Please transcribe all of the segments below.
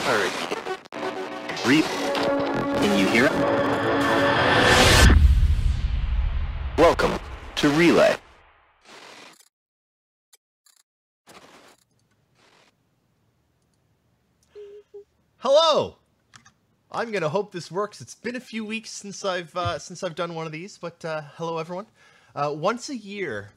Alright. Can you hear it? Welcome to Relay. Hello! I'm gonna hope this works. It's been a few weeks since I've done one of these, but hello everyone. Once a year,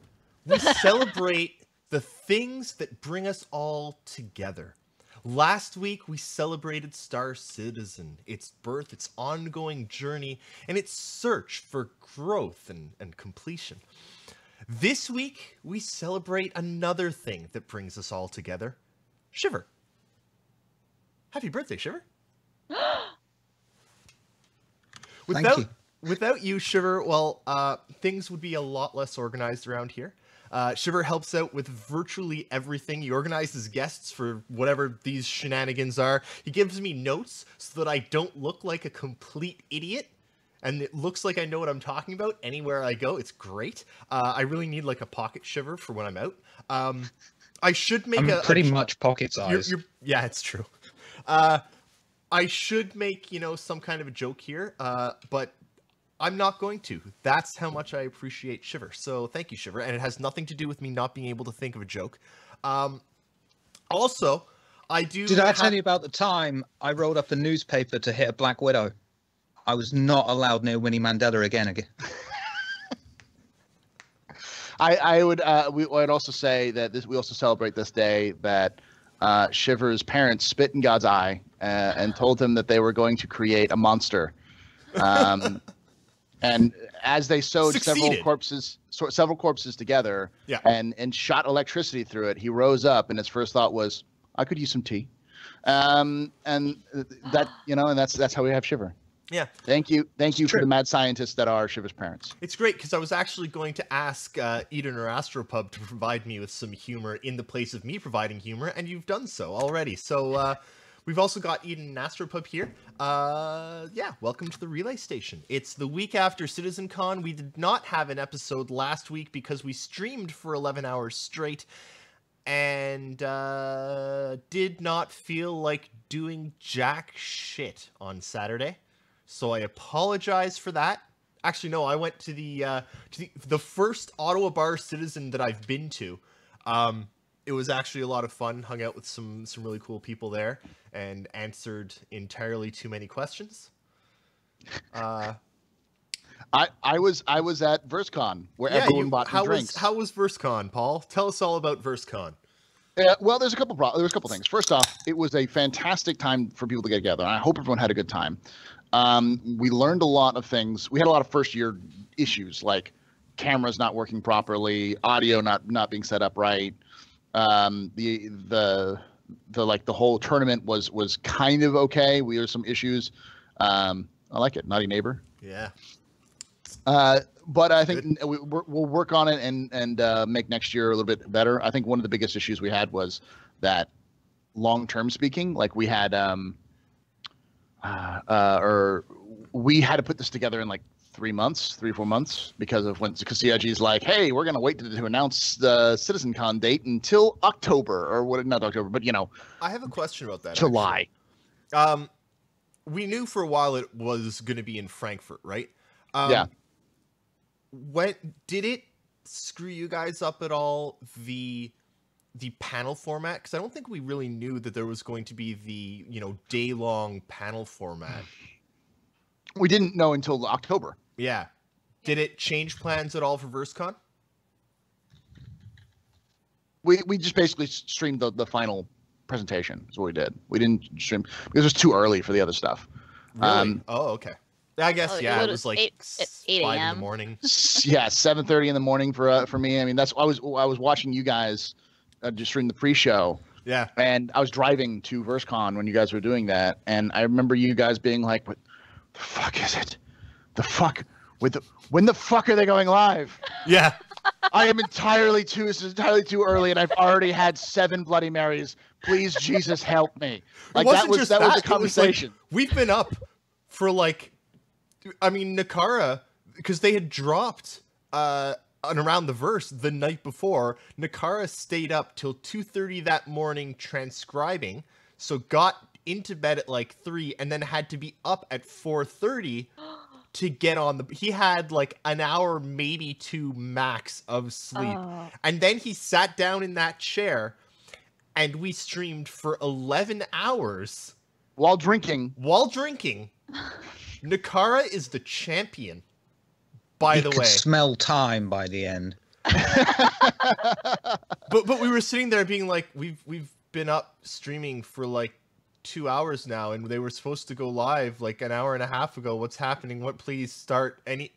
we celebrate the things that bring us all together. Last week, we celebrated Star Citizen, its birth, its ongoing journey, and its search for growth and completion. This week, we celebrate another thing that brings us all together, Shiver. Happy birthday, Shiver. Thank you. Without you, Shiver, well, things would be a lot less organized around here. Shiver helps out with virtually everything. He organizes guests for whatever these shenanigans are. He gives me notes so that I don't look like a complete idiot. And it looks like I know what I'm talking about anywhere I go. It's great. I really need like a pocket Shiver for when I'm out. I should make pretty much pocket size. Yeah, it's true. I should make, some kind of a joke here, but I'm not going to. That's how much I appreciate Shiver. So thank you, Shiver. And it has nothing to do with me not being able to think of a joke. Also, I do... Did I tell you about the time I rolled up a newspaper to hit a Black Widow? I was not allowed near Winnie Mandela again. I would I'd also say that we also celebrate this day that Shiver's parents spit in God's eye and told him that they were going to create a monster. And as they sewed several corpses together, yeah, and shot electricity through it, he rose up and his first thought was, I could use some tea. And that, and that's how we have Shiver. Yeah. Thank you for the mad scientists that are Shiver's parents. It's great because I was actually going to ask Eden or Astropub to provide me with some humor in the place of me providing humor, and you've done so already. So we've also got Eden and Astropub here. Yeah, welcome to the Relay Station. It's the week after CitizenCon. We did not have an episode last week because we streamed for 11 hours straight and did not feel like doing jack shit on Saturday. So I apologize for that. Actually, no, I went to the first Ottawa Bar Citizen that I've been to. It was actually a lot of fun. Hung out with some really cool people there and answered entirely too many questions. I was at VerseCon where everyone bought me drinks. How was VerseCon, Paul? Tell us all about VerseCon. Well, there's a couple things. First off, it was a fantastic time for people to get together, and I hope everyone had a good time. We learned a lot of things. We had a lot of first year issues like cameras not working properly, audio not being set up right. The whole tournament was kind of okay. We had some issues. I like it. Naughty neighbor. Yeah. But I think we'll work on it and make next year a little bit better. I think one of the biggest issues we had was that long-term speaking, like we had, we had to put this together in like 3 or 4 months because CIG's like, hey, we're going to wait to announce the CitizenCon date until October not October, but I have a question about that. July. Actually. We knew for a while it was going to be in Frankfurt, right? Yeah. Did it screw you guys up at all, the panel format? Because I don't think we really knew that there was going to be the, day-long panel format. We didn't know until October. Yeah. Did it change plans at all for VerseCon? We just basically streamed the final presentation is what we did. We didn't stream because it was too early for the other stuff. Really? Oh, okay. I guess, it was like 8 5 in the morning. Yeah, 7:30 in the morning for me. I mean, I was watching you guys just stream the pre-show. Yeah. And I was driving to VerseCon when you guys were doing that, and I remember you guys being like, "What the fuck is it? When the fuck are they going live?" Yeah. This is entirely too early, and I've already had 7 Bloody Marys. Please, Jesus, help me. Like that was a conversation. We've been up for Nakara, because they had dropped around the verse the night before. Nakara stayed up till 2:30 that morning transcribing, so got into bed at like 3 and then had to be up at 4:30 to get on the. He had like an hour, maybe 2 max of sleep, and then he sat down in that chair, and we streamed for 11 hours while drinking. Nakara is the champion. By the way, could smell time by the end. but we were sitting there being like, we've been up streaming for like 2 hours now, and they were supposed to go live like an hour and a half ago. What's happening? What? Please start any.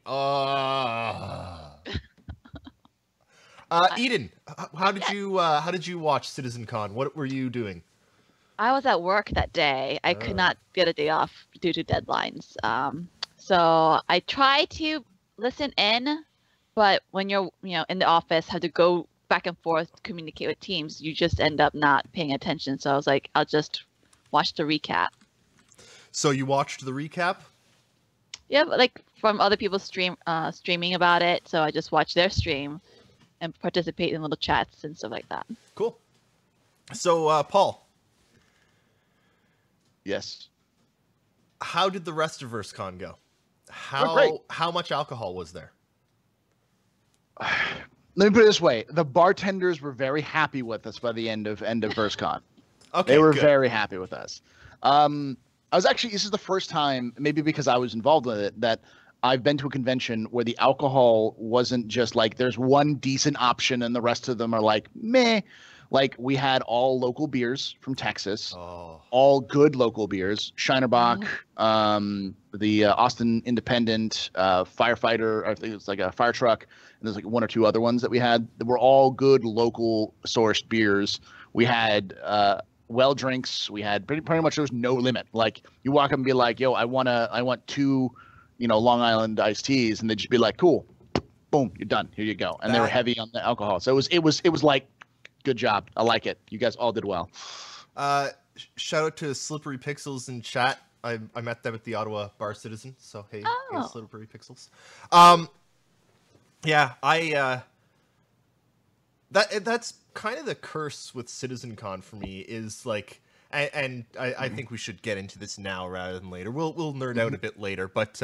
Eden, how did you watch CitizenCon? What were you doing? I was at work that day. I could not get a day off due to deadlines. So I tried to listen in, but when you're in the office, have to go back and forth, communicate with teams, you just end up not paying attention. So I was like, I'll just watch the recap. So you watched the recap? Yeah, like from other people's streaming about it. So I just watched their stream and participate in little chats and stuff like that. Cool. So Paul. Yes. How did the rest of VerseCon go? How much alcohol was there? Let me put it this way: the bartenders were very happy with us by the end of VerseCon. Okay, they were good. very happy with us. I was actually, this is the first time, maybe because I was involved with it, that I've been to a convention where the alcohol wasn't just like there's one decent option and the rest of them are like meh. Like we had all local beers from Texas, all good local beers. Shinerbach, the Austin Independent, Firefighter, I think it's like a fire truck, and there's like 1 or 2 other ones that we had that were all good local sourced beers. We had well drinks. We had pretty much there was no limit. Like you walk up and be like, "Yo, I want 2, Long Island iced teas," and they'd just be like, "Cool, boom, you're done. Here you go." And they were heavy on the alcohol, so it was like. Good job. I like it. You guys all did well. Shout out to Slippery Pixels in chat. I met them at the Ottawa Bar Citizen. So hey Slippery Pixels. Yeah, that's kind of the curse with CitizenCon for me is like, and I think we should get into this now rather than later. We'll nerd out a bit later, but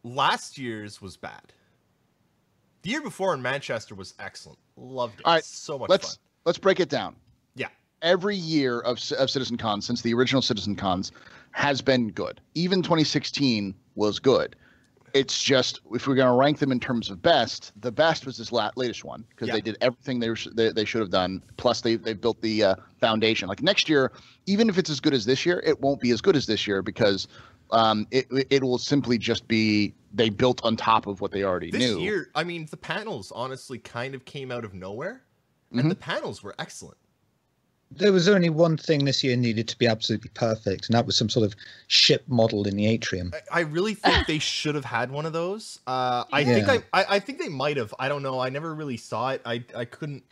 last year's was bad. The year before in Manchester was excellent. Loved it. All right, so much fun. Let's break it down. Yeah. Every year of CitizenCon since the original CitizenCons has been good. Even 2016 was good. It's just if we're going to rank them in terms of best, the best was this latest one because they did everything they should have done. Plus they built the foundation. Like next year, even if it's as good as this year, it won't be as good as this year because it will simply just be they built on top of what they already knew. This year, I mean, the panels honestly kind of came out of nowhere, and the panels were excellent. There was only one thing this year needed to be absolutely perfect, and that was some sort of ship model in the atrium. I really think they should have had one of those. I think they might have. I don't know. I never really saw it. I couldn't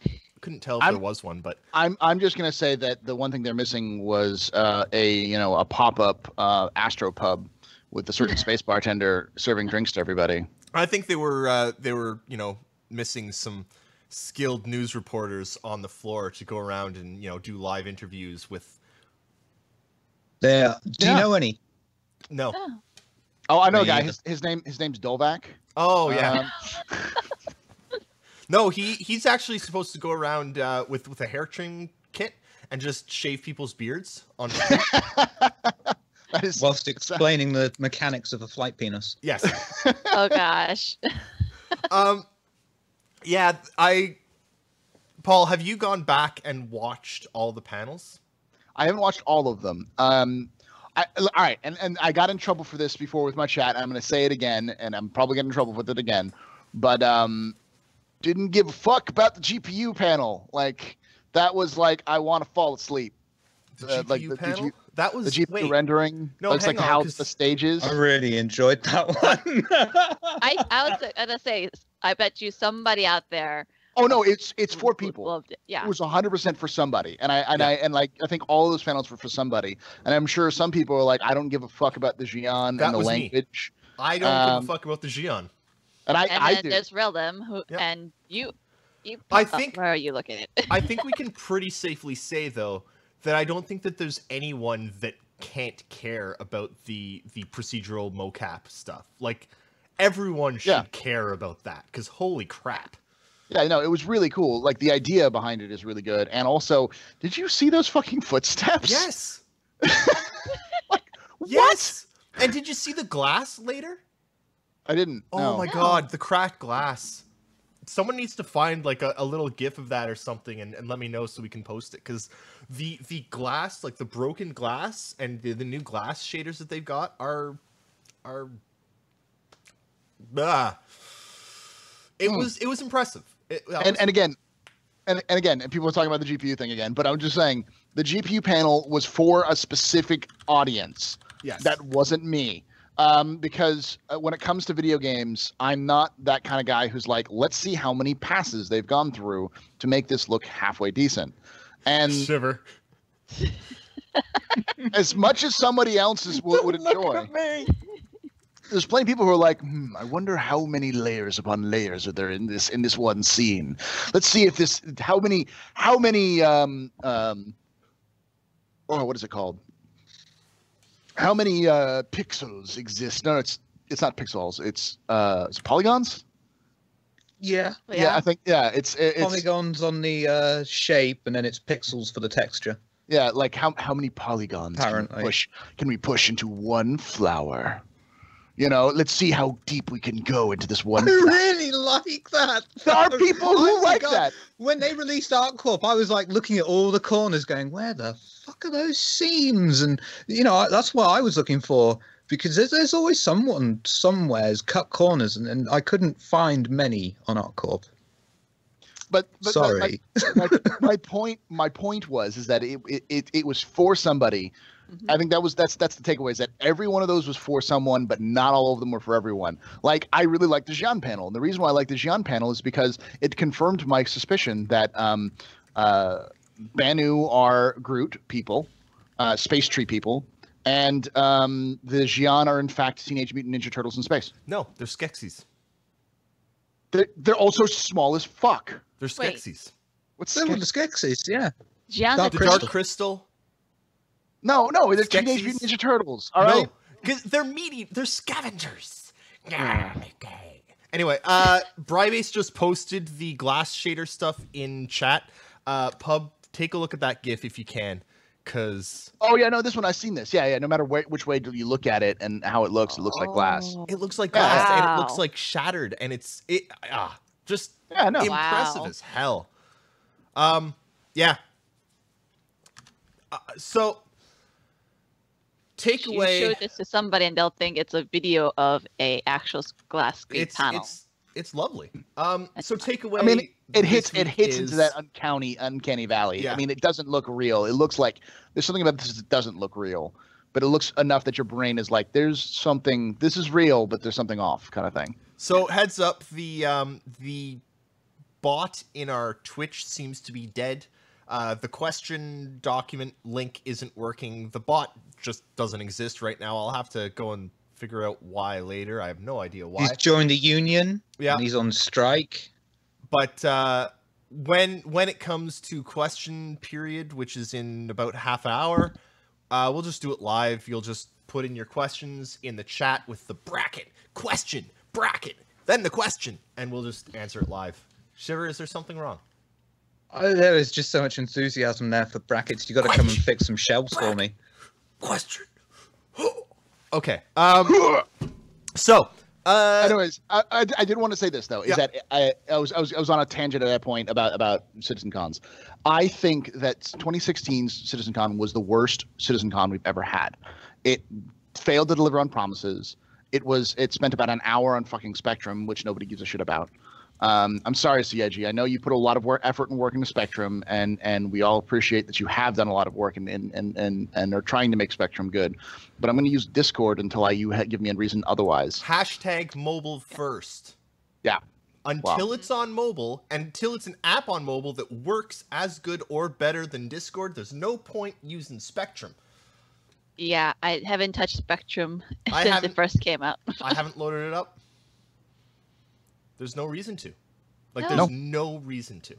tell if there was one, but I'm just gonna say that the one thing they're missing was a pop-up Astropub with a certain space bartender serving drinks to everybody. I think they were missing some skilled news reporters on the floor to go around and do live interviews with. Do you know any? No. Oh, I know a guy. His name's Dolvac. Oh yeah. No, he's actually supposed to go around with a hair trim kit and just shave people's beards on. Whilst explaining the mechanics of a flight penis. Yes. Oh gosh. Yeah, Paul, have you gone back and watched all the panels? I haven't watched all of them. All right, and I got in trouble for this before with my chat. I'm going to say it again, and I'm probably getting in trouble with it again. But didn't give a fuck about the GPU panel. Like that was like I want to fall asleep. The GPU panel? That was the GPU rendering. No, looks like how the stages. I really enjoyed that one. I was gonna say, I bet you somebody out there. Oh no, it's for people. Loved it. Yeah. It was 100% for somebody, and I think all of those panels were for somebody, and I'm sure some people are like, I don't give a fuck about the Xi'an and the language. Me. I don't give a fuck about the Xi'an. And I do. There's Realm, and you. I think. Where are you looking at? I think we can pretty safely say though that I don't think that there's anyone that can't care about the procedural mocap stuff. Like, everyone should care about that, because holy crap. Yeah, no, it was really cool. Like, the idea behind it is really good. And also, did you see those fucking footsteps? Yes. Like, yes. What? And did you see the glass later? I didn't. Oh my god, the cracked glass. Someone needs to find like a little gif of that or something and let me know so we can post it, because the glass, like the broken glass and the new glass shaders that they've got are it was impressive. And again, people are talking about the GPU thing again, but I'm just saying the GPU panel was for a specific audience. Yes. That wasn't me. Because when it comes to video games, I'm not that kind of guy who's like, let's see how many passes they've gone through to make this look halfway decent. And Shiver. As much as somebody else would enjoy, there's plenty of people who are like, I wonder how many layers upon layers are there in this one scene. Let's see if this how many what is it called? How many pixels exist? No, it's not pixels. It's polygons. Yeah. I think it's polygons on the shape, and then it's pixels for the texture. Yeah, like how many polygons apparently can we push into one flower? You know, let's see how deep we can go into this one. I really like that. There are people who like that. When they released Art Corp, I was like looking at all the corners going, where the fuck are those seams? And, you know, that's what I was looking for, because there's always someone somewhere's cut corners, and I couldn't find many on Art Corp. But sorry. My point was that it was for somebody. I think that's the takeaway, is that every one of those was for someone, but not all of them were for everyone. Like, I really like the Xi'an panel, and the reason why I like the Xi'an panel is because it confirmed my suspicion that Banu are Groot people, space tree people, and the Xi'an are in fact Teenage Mutant Ninja Turtles in space. No, they're Skeksis. They're also small as fuck. They're Skeksis. What's the Skeksis? Yeah. Gian's Dark Crystal. No, they're Teenage Mutant Ninja Turtles. All right, because they're meaty. They're scavengers. Anyway, Brybase just posted the glass shader stuff in chat. Pub, take a look at that GIF if you can, because. Oh yeah, no, this one I've seen this. Yeah. No matter which way do you look at it and how it looks like glass. It looks like glass, and it looks like shattered, and just impressive as hell. Yeah. So. Take away. You show this to somebody and they'll think it's a video of a actual glass screen panel. It's lovely. So take away. I mean, it hits into that uncanny valley. Yeah. I mean, it doesn't look real. It looks like there's something about this that doesn't look real, but it looks enough that your brain is like, there's something. This is real, but there's something off, kind of thing. So heads up, the bot in our Twitch seems to be dead. The question document link isn't working. The bot just doesn't exist right now. I'll have to go and figure out why later. I have no idea why. He's joined the union. Yeah. And he's on strike. But when it comes to question period, which is in about half an hour, we'll just do it live. You'll just put in your questions in the chat with the question, then the question, and we'll just answer it live. Shiver, is there something wrong? There is just so much enthusiasm there for brackets. You got to come and fix some shelves for me. Question. Okay. So. Anyways, I did want to say this though. Is that I was on a tangent at that point about CitizenCons. I think that 2016's CitizenCon was the worst CitizenCon we've ever had. It failed to deliver on promises. It spent about an hour on fucking Spectrum, which nobody gives a shit about. I'm sorry, CIG. I know you put a lot of effort and work into Spectrum, and we all appreciate that you have done a lot of work and are trying to make Spectrum good. But I'm going to use Discord until you give me a reason otherwise. Hashtag mobile first. Yeah. Until it's on mobile, until it's an app on mobile that works as good or better than Discord, there's no point using Spectrum. Yeah, I haven't touched Spectrum since it first came out. I haven't loaded it up. There's no reason to. There's no reason to.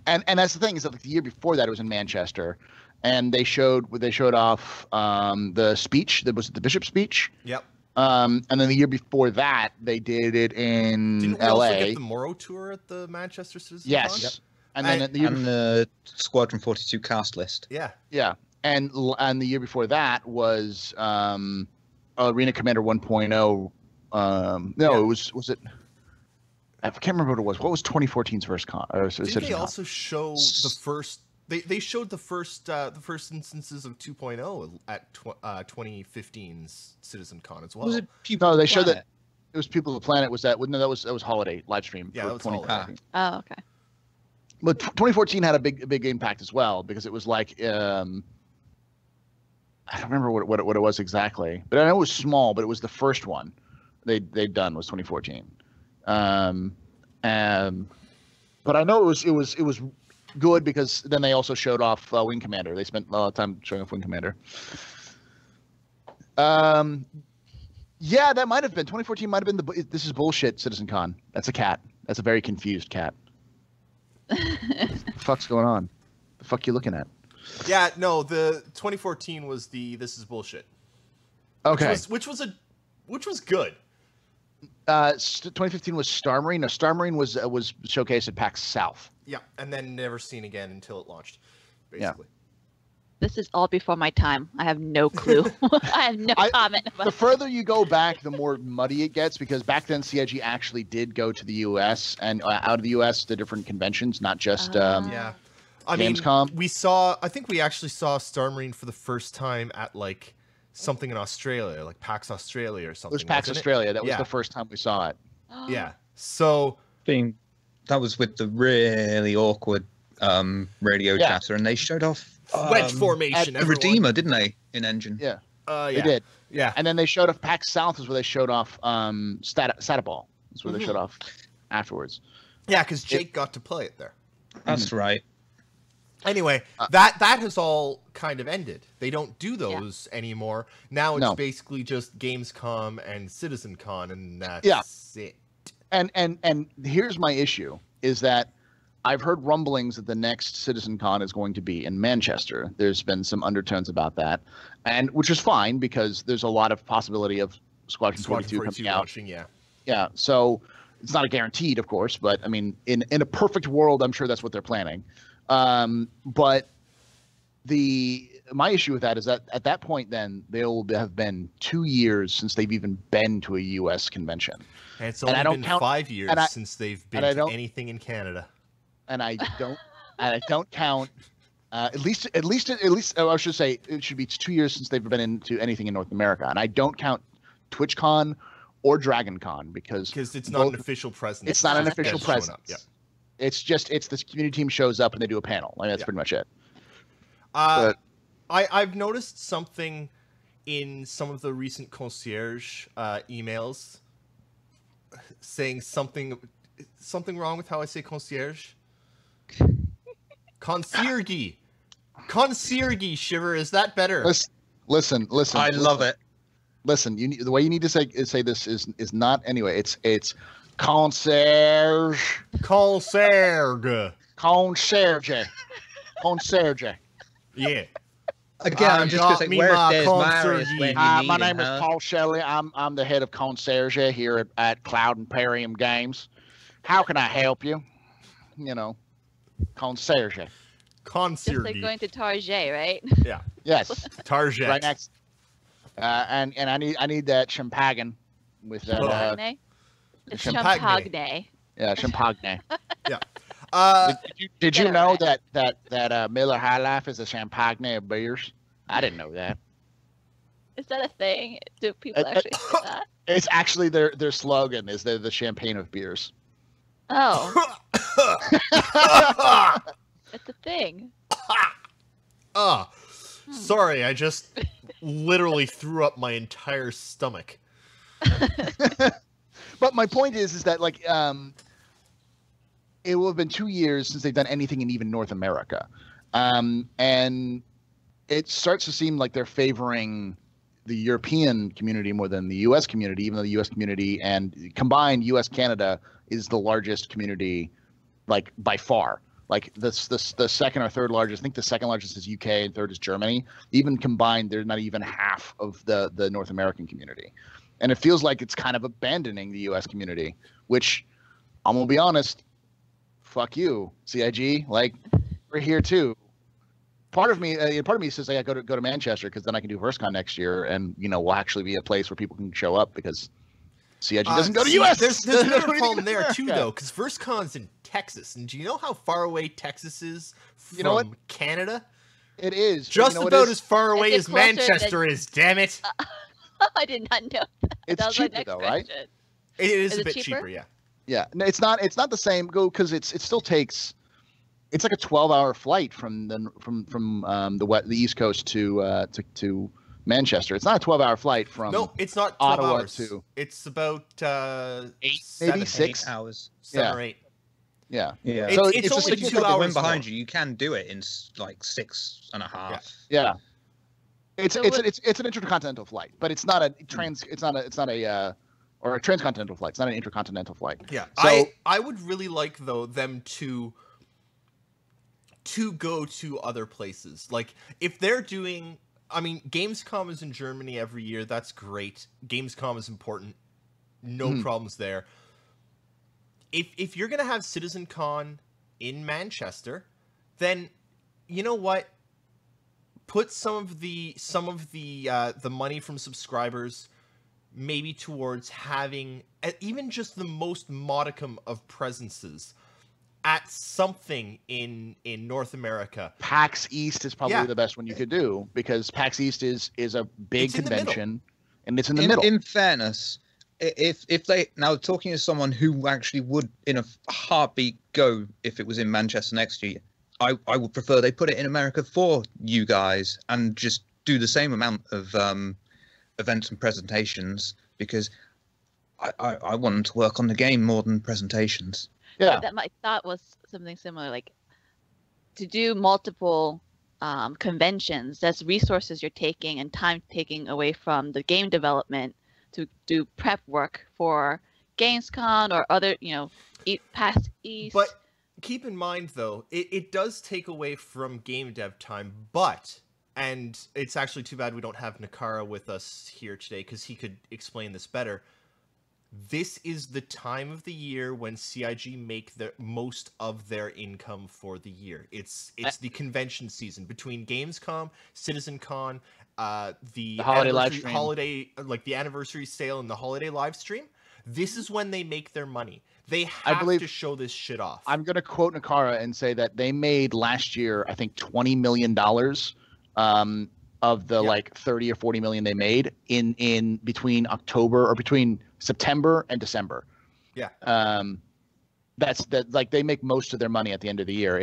And that's the thing, is that the year before that it was in Manchester, and they showed off the speech that was the bishop speech. Yep. And then the year before that, they did it in Didn't we LA. also get the Morrow tour at the Manchester CitizenCon? Yes. Yep. And then the Squadron 42 cast list. Yeah. Yeah. And the year before that was Arena Commander 1.0. It was it? I can't remember what it was. What was 2014's first con? Didn't they also show the first? They showed the first instances of 2.0 at 2015's CitizenCon as well. Was it People No, of they the showed that Planet? it was People of the Planet. Was that? No, that was holiday live stream. Yeah, for that was 2014. Oh, okay. But 2014 had a big impact as well because it was like I don't remember what it was exactly, but I know it was small. But it was the first one they'd done was 2014. But I know it was good because then they also showed off Wing Commander. They spent a lot of time showing off Wing Commander. Yeah, that might have been 2014. Might have been this is bullshit CitizenCon. That's a cat. That's a very confused cat. What the fuck's going on? The fuck you looking at? Yeah, no, the 2014 was the this is bullshit. Okay. Which was good. 2015 was Star Marine. No, Star Marine was showcased at PAX South. Yeah, and then never seen again until it launched. Basically. This is all before my time. I have no clue. I have no comment about The further you go back, the more muddy it gets because back then CIG actually did go to the U.S. and out of the U.S. to different conventions, not just Yeah. I mean, Gamescom. I think we actually saw Star Marine for the first time at like something in Australia, like PAX Australia or It something. was PAX wasn't it? Australia. That was Yeah. the first time we saw it. Yeah. So That was with the really awkward radio Yeah. chatter, and they showed off wedge formation. the everyone. Redeemer, didn't they, in Engine? Yeah, Yeah. they did. Yeah. And then they showed off PAX South is where they showed off Stataball. That's where they showed off afterwards. Yeah, because Jake got to play it there. That's right. Anyway, that has all kind of ended. They don't do those anymore. Now it's basically just Gamescom and CitizenCon, and that's it. And here's my issue is that I've heard rumblings that the next CitizenCon is going to be in Manchester. There's been some undertones about that, and which is fine because there's a lot of possibility of Squadron 42 coming out. launching, yeah. Yeah, so it's not a guaranteed, of course, but I mean, in a perfect world, I'm sure that's what they're planning. But my issue with that is that at that point, then they will have been 2 years since they've even been to a U.S. convention. And it's only been 5 years since they've been to anything in Canada. And I don't count. At least I should say it should be 2 years since they've been into anything in North America, and I don't count TwitchCon or DragonCon because it's not an official presence. It's not an official presence. Yeah. It's just this community team shows up and they do a panel. Like that's pretty much it. I've noticed something in some of the recent concierge emails saying something wrong with how I say concierge. Concierge. Shiver, is that better? Listen. I love it. Listen, the way you need to say this is not anyway. It's concierge. Concierge. Yeah. Again, I'm just going to say, where's Des Marius when you need my name him, is Paul Shelley. I'm the head of concierge here at Cloud Imperium Games. How can I help you? Concierge. Just like going to Target, right? Yeah. Yes. Target. Right next. And I need that champagne with that. Champagne? It's champagne. Yeah, champagne. Yeah. Did you know that Miller High Life is a champagne of beers? I didn't know that. Is that a thing? Do people actually say that? It's actually their slogan is they're the champagne of beers. Oh. It's a thing. Sorry, I just literally threw up my entire stomach. But my point is that like it will have been 2 years since they've done anything in even North America, and it starts to seem like they're favoring the European community more than the U.S. community, even though the U.S. community and combined U.S. Canada is the largest community, like by far. Like the second or third largest, I think the second largest is UK and third is Germany. Even combined, they're not even half of the North American community. And it feels like it's kind of abandoning the US community, which I'm going to be honest, fuck you, CIG. Like, we're here too. Part of me says, "Hey, I go to Manchester because then I can do VerseCon next year, and we'll actually be a place where people can show up because CIG doesn't go to US." There's a bit of a problem there too, though, because VerseCon's in Texas, and do you know how far away Texas is from Canada? It is just about as far away as Manchester is. Damn it! I did not know that. It's cheaper though, right? It is a bit cheaper, yeah. Yeah, no, it's not the same. Because it still takes. It's like a 12-hour flight from the East Coast to Manchester. It's not a 12-hour flight from. No, it's not 12 Ottawa hours. to. It's about 8, maybe 6 hours. 7 or 8. Yeah. Yeah. So it's only if 2 you've got the hours wind behind more. you, you can do it in like 6.5. Yeah. It's an intercontinental flight, but it's not a or a transcontinental flight. It's not an intercontinental flight. Yeah. So I would really like though them to go to other places. Like if they're doing, I mean, Gamescom is in Germany every year. That's great. Gamescom is important. No problems there. If you're gonna have CitizenCon in Manchester, then you know what? Put some of the money from subscribers maybe towards having even just the most modicum of presences at something in North America. PAX East is probably the best one you could do because PAX East is a big convention and it's in the middle. In fairness, if they now talking as someone who actually would in a heartbeat go if it was in Manchester next year, I would prefer they put it in America for you guys and just do the same amount of events and presentations because I want them to work on the game more than presentations. Yeah, that my thought was something similar, like to do multiple conventions. That's resources you're taking and time taking away from the game development to do prep work for Gamescom or other, PAX East. But keep in mind, though, it does take away from game dev time, and it's actually too bad we don't have Nakara with us here today because he could explain this better. This is the time of the year when CIG make the most of their income for the year. It's the convention season between Gamescom, CitizenCon, the holiday live stream. The anniversary sale and the holiday live stream. This is when they make their money. They have to show this shit off. I'm going to quote Nakara and say that they made last year, I think, $20 million of the like 30 or 40 million they made in between September and December. Yeah. That's like they make most of their money at the end of the year.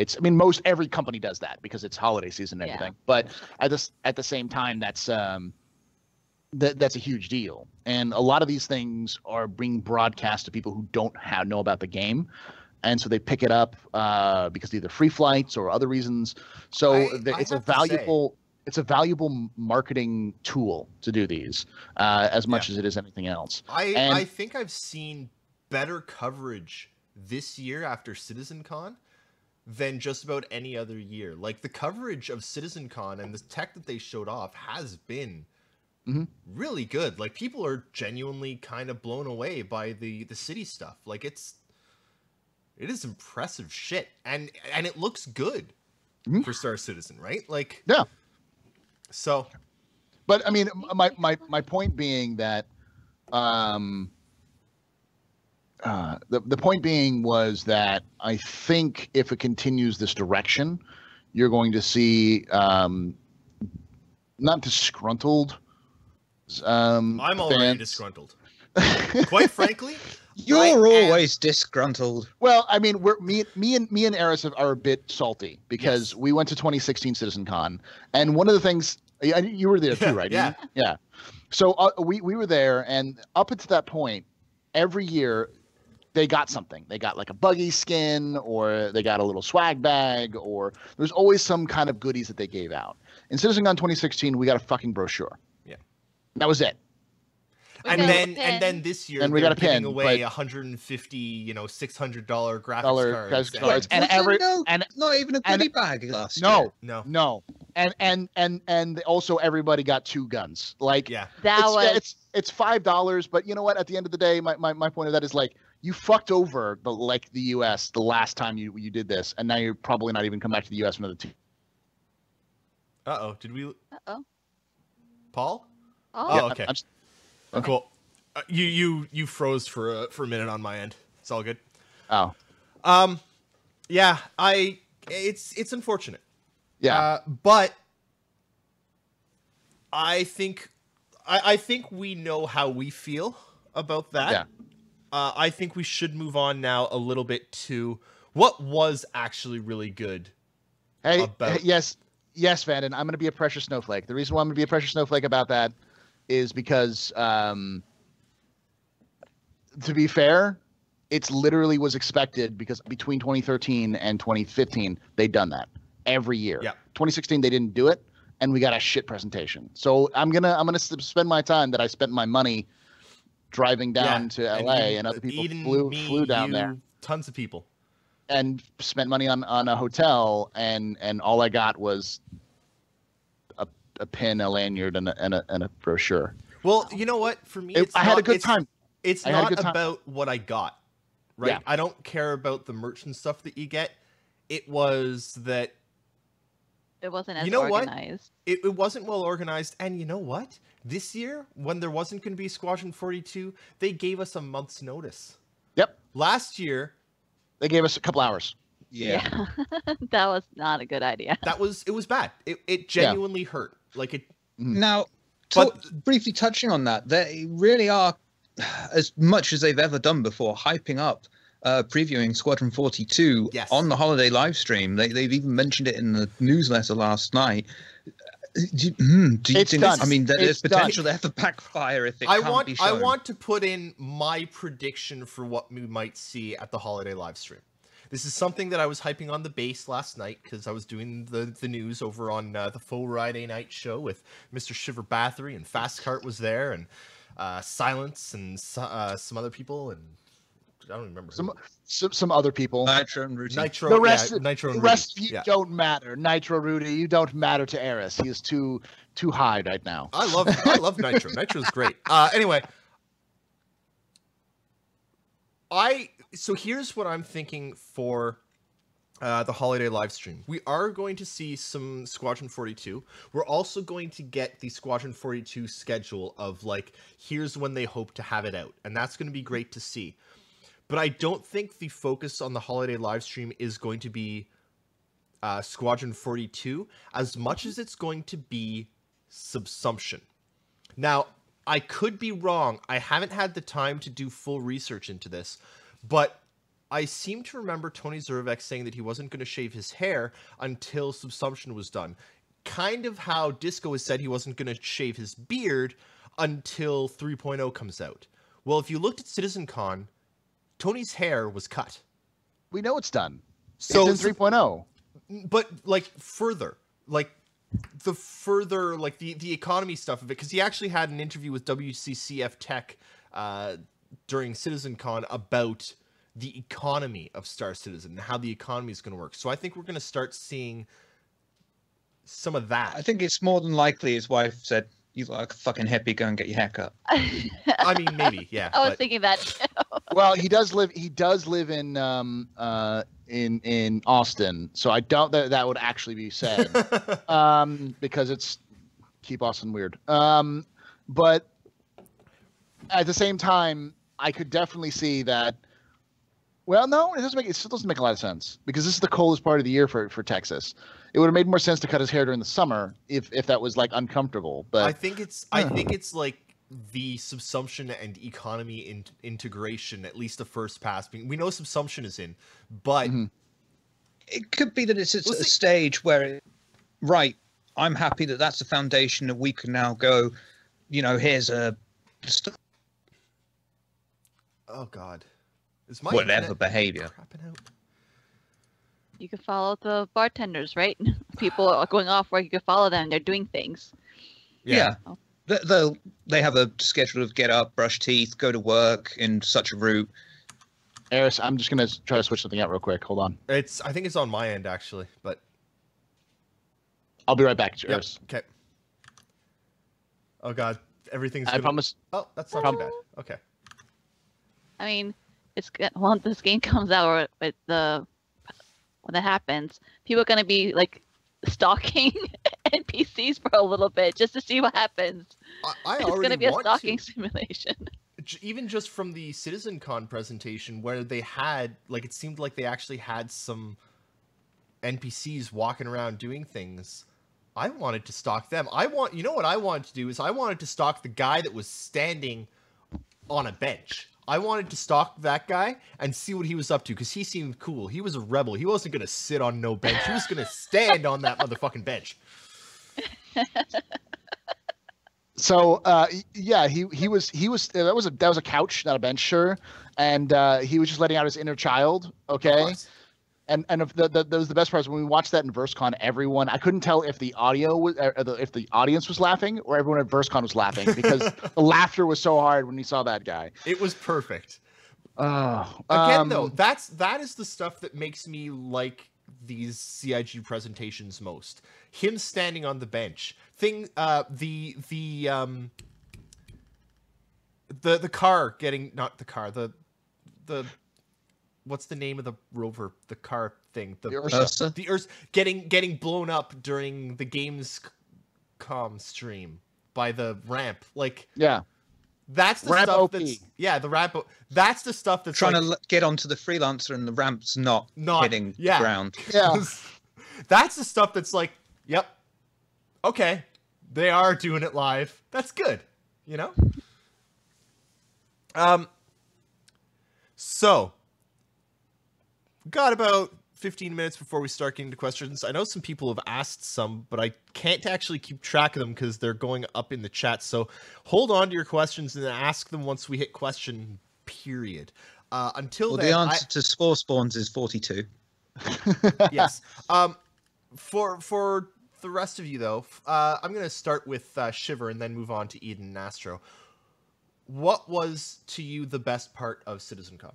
Every company does that because it's holiday season and everything. But at the same time, that's a huge deal. And a lot of these things are being broadcast to people who don't know about the game. And so they pick it up because either free flights or other reasons. So it's a valuable marketing tool to do these as much as it is anything else. I think I've seen better coverage this year after CitizenCon than just about any other year. Like the coverage of CitizenCon and the tech that they showed off has been really good. Like people are genuinely kind of blown away by the city stuff. Like it is impressive shit, and it looks good for Star Citizen, right? Like yeah. So, but I mean, my point being that the point being was that I think if it continues this direction, you're going to see not disgruntled. I'm already disgruntled. Quite frankly, you're always disgruntled. Well, I mean, me and Eris are a bit salty because we went to 2016 CitizenCon, and one of the things you were there too, right? Yeah. Yeah. So we were there, and up until that point, every year they got something. They got like a buggy skin, or they got a little swag bag, or there's always some kind of goodies that they gave out. In CitizenCon 2016, we got a fucking brochure. Yeah. That was it. We And got a then pin. and then this year And we they're got a giving pin, away but- 150, $600 graphics Dollar cards. graphics cards. Was And there every no, and not even a and- goodie bag last year. no, No. and also everybody got 2 guns. Like Yeah. That was it's $5, but you know what? At the end of the day, my point of that is like you fucked over the U.S. the last time you did this, and now you're probably not even come back to the U.S. for another 2. Uh-oh. Did we... Uh-oh. Paul? Oh, Oh, okay. Cool. You froze for a minute on my end. It's all good. Oh, Yeah, it's unfortunate. yeah. But I think we know how we feel about that. Yeah. I think we should move on now a little bit to what was actually really good. Hey, about- yes, Vanden, I'm going to be a pressure snowflake. The reason why I'm going to be a pressure snowflake about that is because, to be fair, it's literally was expected because between 2013 and 2015, they'd done that every year. Yeah. 2016, they didn't do it, and we got a shit presentation. So I'm gonna spend my time that I spent my money driving down to LA, and other people flew down there. Tons of people. And spent money on a hotel, and all I got was a pin, a lanyard, and a brochure. Well, you know what? For me, I had a good time. It's I had a not good time. about what I got, right? Yeah. I don't care about the merch and stuff that you get. It was that it wasn't as You know what? organized. it wasn't well organized, and you know what? This year, when there wasn't going to be Squadron 42, they gave us a month's notice. Yep, Last year, they gave us a couple hours. Yeah. That was not a good idea. it was bad. It genuinely hurt. Like it. Now, But- briefly touching on that, they really are, as much as they've ever done before, hyping up previewing Squadron 42 Yes. on the holiday live stream. They've even mentioned it in the newsletter last night. Do you It's think? done. I mean, there's It's done. potential there for backfire if it can't be I shown. want to put in my prediction for what we might see at the holiday live stream. This is something that I was hyping on the base last night because I was doing the news over on the Faux Friday night show with Mr. Shiver Bathory, and Fast Cart was there, and Silence, and some other people, and I don't remember who. Some other people. Nitro and Routine. Nitro. The rest, Nitro. the And rest of Rudy. you Yeah. don't matter. Nitro Rudy, you don't matter to Eris. He is too high right now. I love Nitro. Nitro's great. Anyway, so here's what I'm thinking for the holiday live stream. We are going to see some Squadron 42. We're also going to get the Squadron 42 schedule of like, here's when they hope to have it out, and that's going to be great to see. But I don't think the focus on the holiday live stream is going to be Squadron 42 as much as it's going to be Subsumption. Now, I could be wrong. I haven't had the time to do full research into this, but I seem to remember Tony Zurvek saying that he wasn't going to shave his hair until Subsumption was done. Kind of how Disco has said he wasn't going to shave his beard until 3.0 comes out. Well, if you looked at CitizenCon, Tony's hair was cut. We know it's done. So It's in 3.0. But like further, like the further, like the economy stuff of it, because he actually had an interview with WCCF Tech during CitizenCon about the economy of Star Citizen and how the economy is going to work. So I think we're going to start seeing some of that. I think it's more than likely his wife said, "You look like a fucking hippie. Go and get your hair cut." I mean, maybe, yeah. I was but- thinking that too. Well, he does live in Austin, so I doubt that would actually be said. Because it's keep Austin weird. But at the same time, I could definitely see that. Well, no, it still doesn't make a lot of sense because this is the coldest part of the year for Texas. It would have made more sense to cut his hair during the summer if that was like uncomfortable. But I think it's like the Subsumption and economy integration, at least the first pass. We know Subsumption is in, but It could be that it's at We'll a see. stage where, right, I'm happy that that's the foundation that we can now go, here's a oh god, is my whatever internet behavior. crapping out? You can follow the bartenders, right? People are going off work. You can follow them. They're doing things. Yeah. they have a schedule of get up, brush teeth, go to work in such a route. Eris, I'm just gonna try to switch something out real quick. Hold on. I think it's on my end actually, but I'll be right back, yep. Eris. Okay. Oh God, everything's. I promise. Oh, that's not too bad. Okay. I mean, when this game comes out, or when that happens, people are gonna be like stalking NPCs for a little bit just to see what happens. I it's gonna be a stalking simulation. Even just from the CitizenCon presentation, where they had it seemed like they actually had some NPCs walking around doing things. I wanted to stalk them. You know what I wanted to do is I wanted to stalk the guy that was standing on a bench. I wanted to stalk that guy and see what he was up to because he seemed cool. He was a rebel. He wasn't going to sit on no bench. He was going to stand on that motherfucking bench. So yeah, he was that was a couch, not a bench, sure. And he was just letting out his inner child. Okay. And if that was the best part when we watched that in VerseCon, everyone, I couldn't tell if the audio was if the audience was laughing or everyone at VerseCon was laughing because the laughter was so hard when we saw that guy. It was perfect. Again, though, that is the stuff that makes me like these CIG presentations most. Him standing on the bench, the car getting not the car the what's the name of the rover? The car thing. The Ursa. The Ursa getting blown up during the Gamescom stream by the ramp. Yeah. That's the ramp stuff OP. the ramp. That's the stuff that's trying to get onto the freelancer and the ramp's not hitting the ground. Yeah. That's the stuff that's yep. Okay. They are doing it live. That's good. You know? So got about 15 minutes before we start getting to questions. I know some people have asked some, but I can't actually keep track of them because they're going up in the chat. So hold on to your questions and then ask them once we hit question period. Until then, the answer to spore spawns is 42. Yes. For the rest of you though, I'm going to start with Shiver and then move on to Eden and Astro. What was to you the best part of CitizenCon?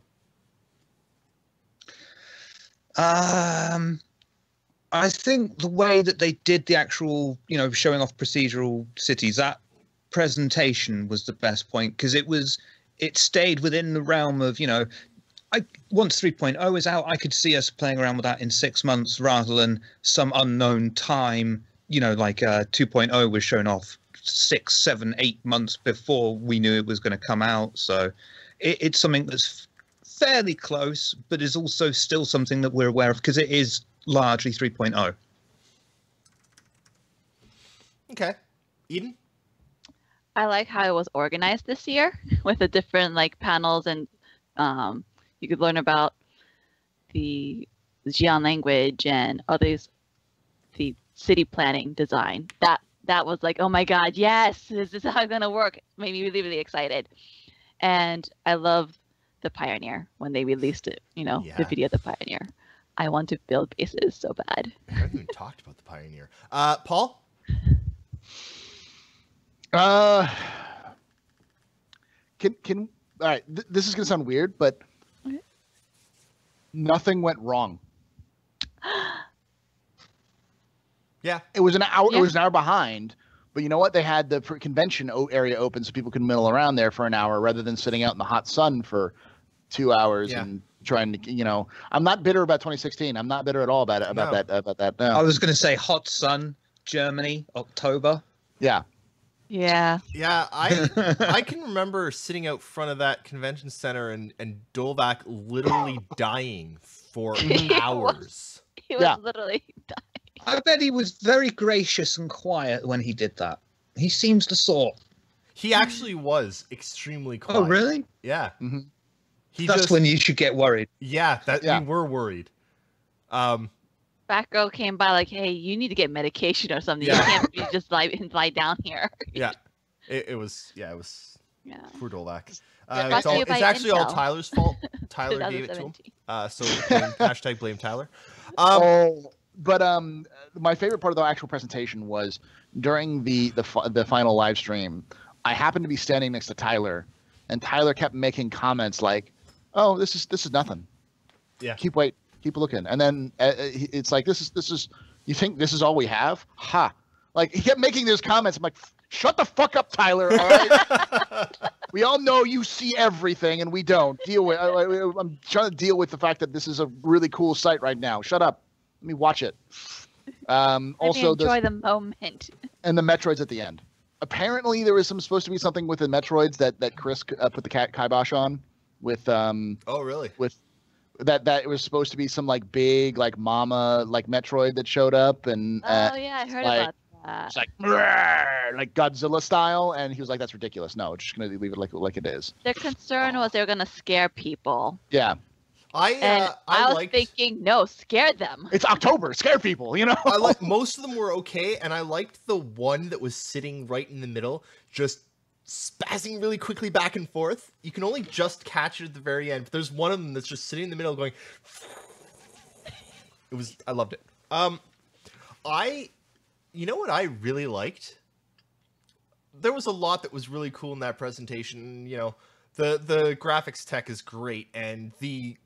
I think the way that they did the actual, showing off procedural cities, that presentation was the best point because it stayed within the realm of, once 3.0 is out, I could see us playing around with that in 6 months rather than some unknown time, 2.0 was shown off 6, 7, 8 months before we knew it was going to come out. So it's something that's fairly close, but is also still something that we're aware of because it is largely 3.0. Okay. Eden? I like how it was organized this year with the different panels and you could learn about the Xi'an language and others, the city planning design. That was oh my God, yes, this is how it's gonna work. Made me really, really excited. And I love the Pioneer when they released it, the video of the Pioneer. I want to build bases so bad. I haven't even talked about the Pioneer. Paul? Can all right, this is gonna sound weird, but nothing went wrong. Yeah. It was an hour. Yeah. It was an hour behind, but you know what? They had the convention area open so people could mill around there for an hour rather than sitting out in the hot sun for 2 hours and trying to. I'm not bitter about 2016. I'm not bitter at all about it. About that. No. I was going to say hot sun, Germany, October. Yeah. Yeah. Yeah. I can remember sitting out front of that convention center and Dolvac literally dying for hours. He was literally dying. I bet he was very gracious and quiet when he did that. He seems the sort. He actually was extremely quiet. Oh, really? Yeah. Mm-hmm. That's when you should get worried. Yeah, we were worried. Batgirl came by hey, you need to get medication or something. Yeah. You can't just lie down here. Yeah. It was poor Dolvac. It's actually Intel. all Tyler's fault. Tyler gave it to him. So #blame Tyler. But my favorite part of the actual presentation was during the final live stream, I happened to be standing next to Tyler, and Tyler kept making comments like, "Oh, this is nothing. Yeah. Keep looking." And then it's like, this is. You think this is all we have? Ha! Like he kept making those comments. I'm like, shut the fuck up, Tyler. All right. We all know you see everything, and we don't. Deal with. I'm trying to deal with the fact that this is a really cool site right now. Shut up. Let me watch it. Also, enjoy the moment. And the Metroids at the end. Apparently, there was supposed to be something with the Metroids that Chris put the kibosh on with. Oh, really? With that it was supposed to be some like big like mama like Metroid that showed up and. Oh yeah, I heard about that. It's like Godzilla style, and he was like, "That's ridiculous. No, we're just gonna leave it like it is." Their concern was they were gonna scare people. Yeah. I was thinking, no, scare them. It's October, scare people, you know. Most of them were okay, and I liked the one that was sitting right in the middle, just spazzing really quickly back and forth. You can only just catch it at the very end. But there's one of them that's just sitting in the middle going. I loved it. You know what I really liked? There was a lot that was really cool in that presentation. You know, the graphics tech is great, and the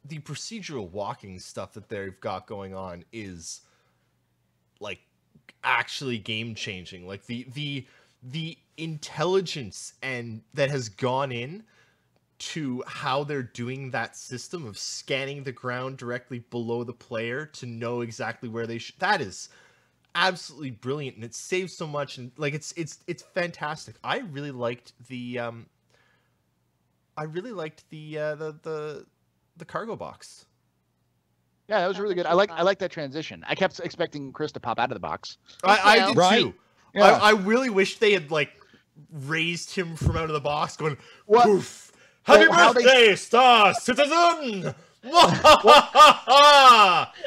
procedural walking stuff that they've got going on is like actually game changing. Like the intelligence and that has gone in to how they're doing that system of scanning the ground directly below the player to know exactly where they should. That is absolutely brilliant, and it saves so much, and like it's fantastic. I really liked the cargo box. Yeah, that was really good. I like that transition. I kept expecting Chris to pop out of the box. I did right? too. Yeah. I really wish they had like raised him from out of the box, going, What? Poof. Happy birthday, Star Citizen!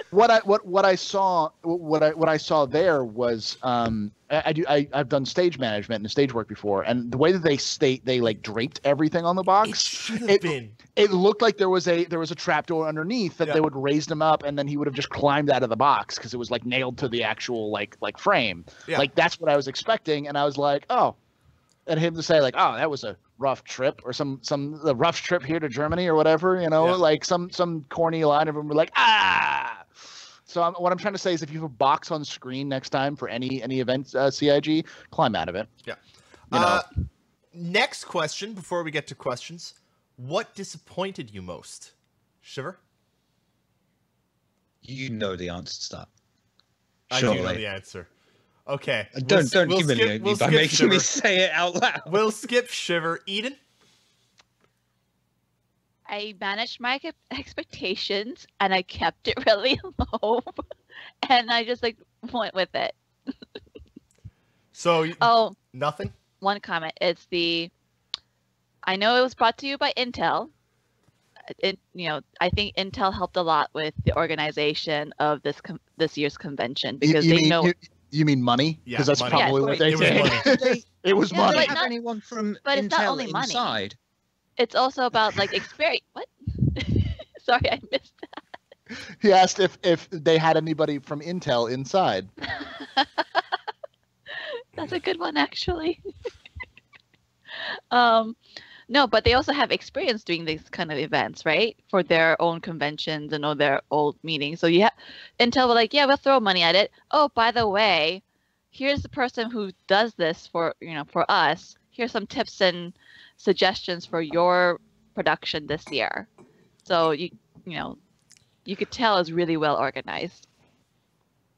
What I saw there was I've done stage management and stage work before, and the way that they like draped everything on the box, It should have been. It looked like there was a trapdoor underneath that they would raise him up, and then he would have just climbed out of the box because it was like nailed to the actual like frame. Yeah. Like that's what I was expecting, and I was like, oh, and him to say like, oh, that was a rough trip, or the rough trip here to Germany or whatever, you know, like some corny line of them were like, ah. So what I'm trying to say is, if you have a box on screen next time for any event, CIG, climb out of it. Yeah. You know. Next question, before we get to questions, what disappointed you most? Shiver? You know the answer to that. I do know the answer. Okay. Don't humiliate me by making me say it out loud. We'll skip Shiver. Eden? I managed my expectations, and I kept it really low, and I just like went with it. So, nothing? One comment. I know it was brought to you by Intel. I think Intel helped a lot with the organization of this year's convention, because You mean money? Yeah, because that's money. probably what they did. It was Yeah, money. they have anyone from but it's not Intel only money. inside? It's also about like experience. What? Sorry, I missed that. He asked if they had anybody from Intel inside. That's a good one, actually. No, but they also have experience doing these kind of events, right? For their own conventions and all their old meetings. So Intel were like, yeah, we'll throw money at it. Oh, by the way, here's the person who does this for us. Here's some tips and suggestions for your production this year. So you could tell it's really well organized,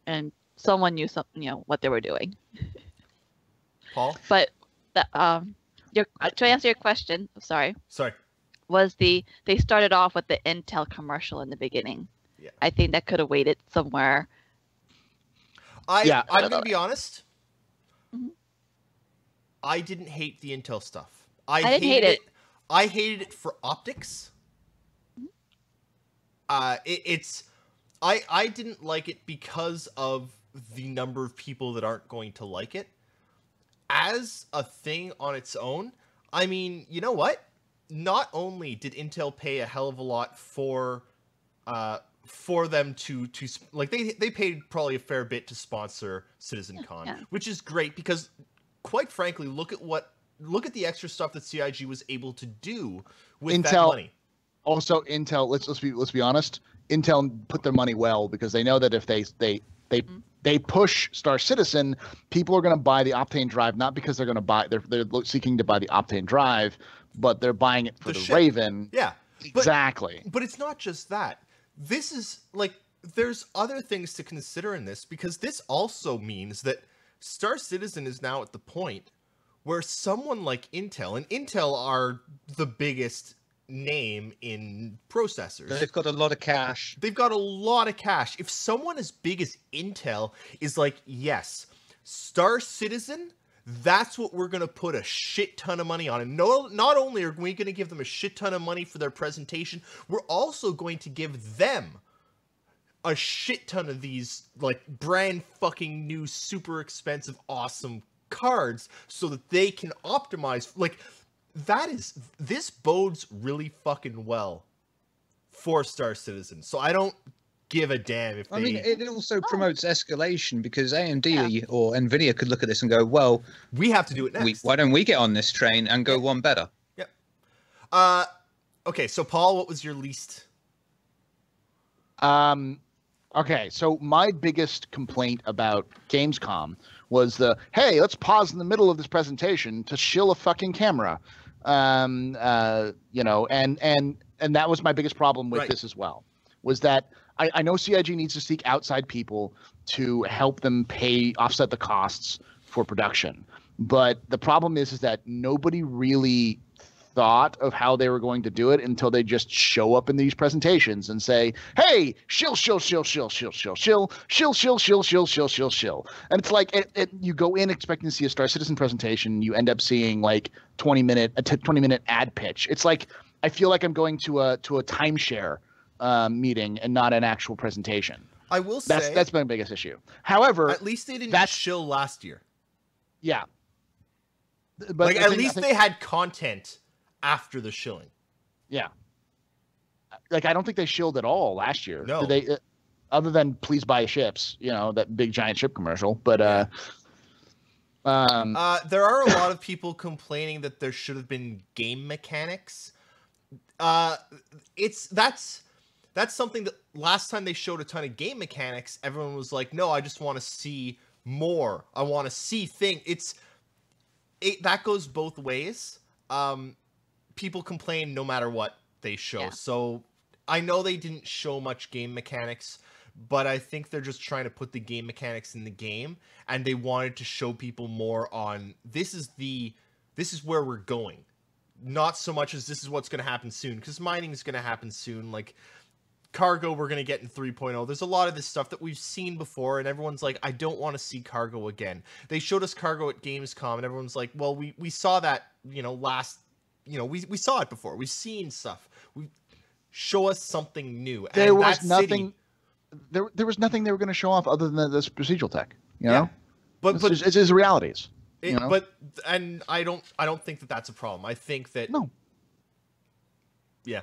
and someone knew what they were doing. Paul? But to answer your question, sorry, was they started off with the Intel commercial in the beginning. Yeah. I think that could have waited somewhere. I'm going to be honest. Mm-hmm. I didn't hate the Intel stuff. I didn't hate it. I hated it for optics. I didn't like it because of the number of people that aren't going to like it. As a thing on its own, I mean, you know what? Not only did Intel pay a hell of a lot for for them to like they paid probably a fair bit to sponsor CitizenCon, which is great because, quite frankly, look at the extra stuff that CIG was able to do with that money. Also, Intel. Let's be honest. Intel put their money well because they know that if they push Star Citizen, people are going to buy the Optane drive not because they're going to buy they're seeking to buy the Optane drive, but they're buying it for the Raven. Yeah, exactly. But it's not just that. This is like there's other things to consider in this because this also means that Star Citizen is now at the point where someone like Intel, and Intel are the biggest name in processors. They've got a lot of cash. They've got a lot of cash. If someone as big as Intel is like, yes, Star Citizen, that's what we're going to put a shit ton of money on. And not only are we going to give them a shit ton of money for their presentation, we're also going to give them a shit ton of these like brand fucking new, super expensive, awesome cards so that they can optimize. Like, this bodes really fucking well for Star Citizen. So I don't give a damn if they... I mean, it also promotes escalation because AMD or Nvidia could look at this and go, well, we have to do it next. Why don't we get on this train and go one better? Yep. Okay, so Paul, what was your least? Okay, so my biggest complaint about Gamescom was hey, let's pause in the middle of this presentation to shill a fucking camera. And that was my biggest problem with this as well, was that I know CIG needs to seek outside people to help them offset the costs for production. But the problem is that nobody really thought of how they were going to do it until they just show up in these presentations and say, hey, shill. And it's like you go in expecting to see a Star Citizen presentation, you end up seeing like 20-minute ad pitch. It's like I feel like I'm going to a timeshare meeting and not an actual presentation. I will say that's my biggest issue. However, at least they didn't shill last year. Yeah. But like at least they had content after the shilling. Yeah. Like I don't think they shilled at all last year. No. Did they, other than please buy ships, that big giant ship commercial. But there are a lot of people complaining that there should have been game mechanics. That's something that last time they showed a ton of game mechanics, everyone was like, no, I just want to see more. I want to see things. That goes both ways. People complain no matter what they show. Yeah. So I know they didn't show much game mechanics, but I think they're just trying to put the game mechanics in the game, and they wanted to show people more on this is where we're going. Not so much as this is what's going to happen soon, because mining is going to happen soon. Like cargo, we're going to get in 3.0. There's a lot of this stuff that we've seen before, and everyone's like, I don't want to see cargo again. They showed us cargo at Gamescom, and everyone's like, well, we saw that, we saw it before. We've seen stuff. Show us something new. There was nothing. There was nothing they were going to show off other than this procedural tech. You know, but it's just realities. But I don't think that that's a problem. I think that no. Yeah.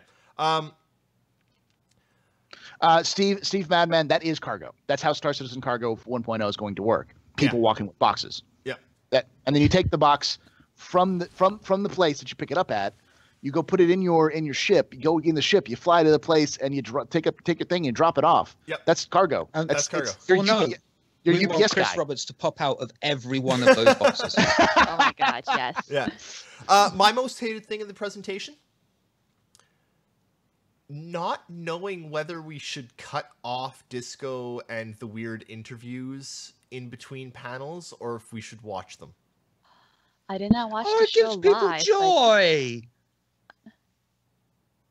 Steve Madman, that is cargo. That's how Star Citizen Cargo 1.0 is going to work. People walking with boxes. Yeah. And then you take the box from the place that you pick it up at. You go put it in your ship. You go in the ship. You fly to the place and you take your thing and drop it off. Yep. That's cargo. And that's cargo. Your we UPS want Chris guy. Roberts to pop out of every one of those boxes. Oh my God, yes. Yeah. My most hated thing in the presentation, not knowing whether we should cut off Disco and the weird interviews in between panels or if we should watch them. I did not watch the it show gives people live. joy.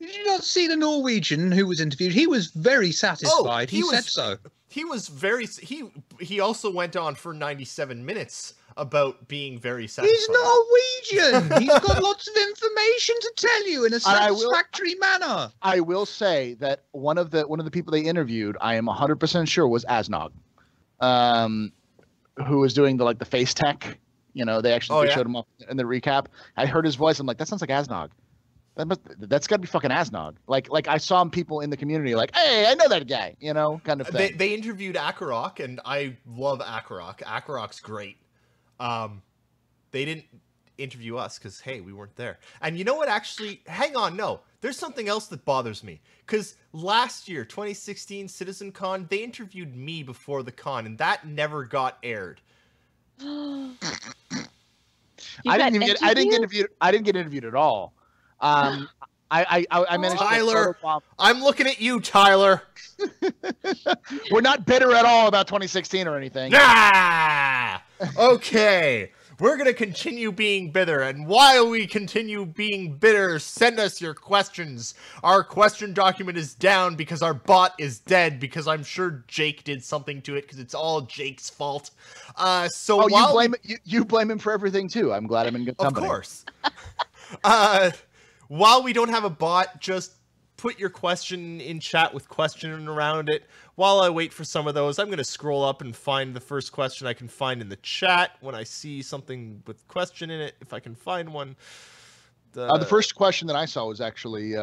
Did you not see the Norwegian who was interviewed? He was very satisfied. He said so. He was very. He also went on for 97 minutes about being very satisfied. He's Norwegian. He's got lots of information to tell you in a satisfactory manner. I will say that one of the people they interviewed, I am 100% sure was Asnog, who was doing the face tech. They actually showed him up in the recap. I heard his voice. I'm like, that sounds like Asnog. That's got to be fucking Asnog. Like I saw people in the community like, hey, I know that guy, kind of thing. They interviewed Akarok, and I love Akarok. Akarok's great. They didn't interview us because, hey, we weren't there. And you know what? Actually, hang on. No, there's something else that bothers me. Because last year, 2016 CitizenCon, they interviewed me before the con, and that never got aired. I didn't get interviewed at all. I managed. Tyler, I'm looking at you, Tyler. We're not bitter at all about 2016 or anything. Ah, okay. We're going to continue being bitter, and while we continue being bitter, send us your questions. Our question document is down because our bot is dead, because I'm sure Jake did something to it, because it's all Jake's fault. You blame him for everything, too. I'm glad I'm in good company. Of course. While we don't have a bot, just put your question in chat with questioning around it. While I wait for some of those, I'm going to scroll up and find the first question I can find in the chat when I see something with question in it, if I can find one. The first question that I saw was actually...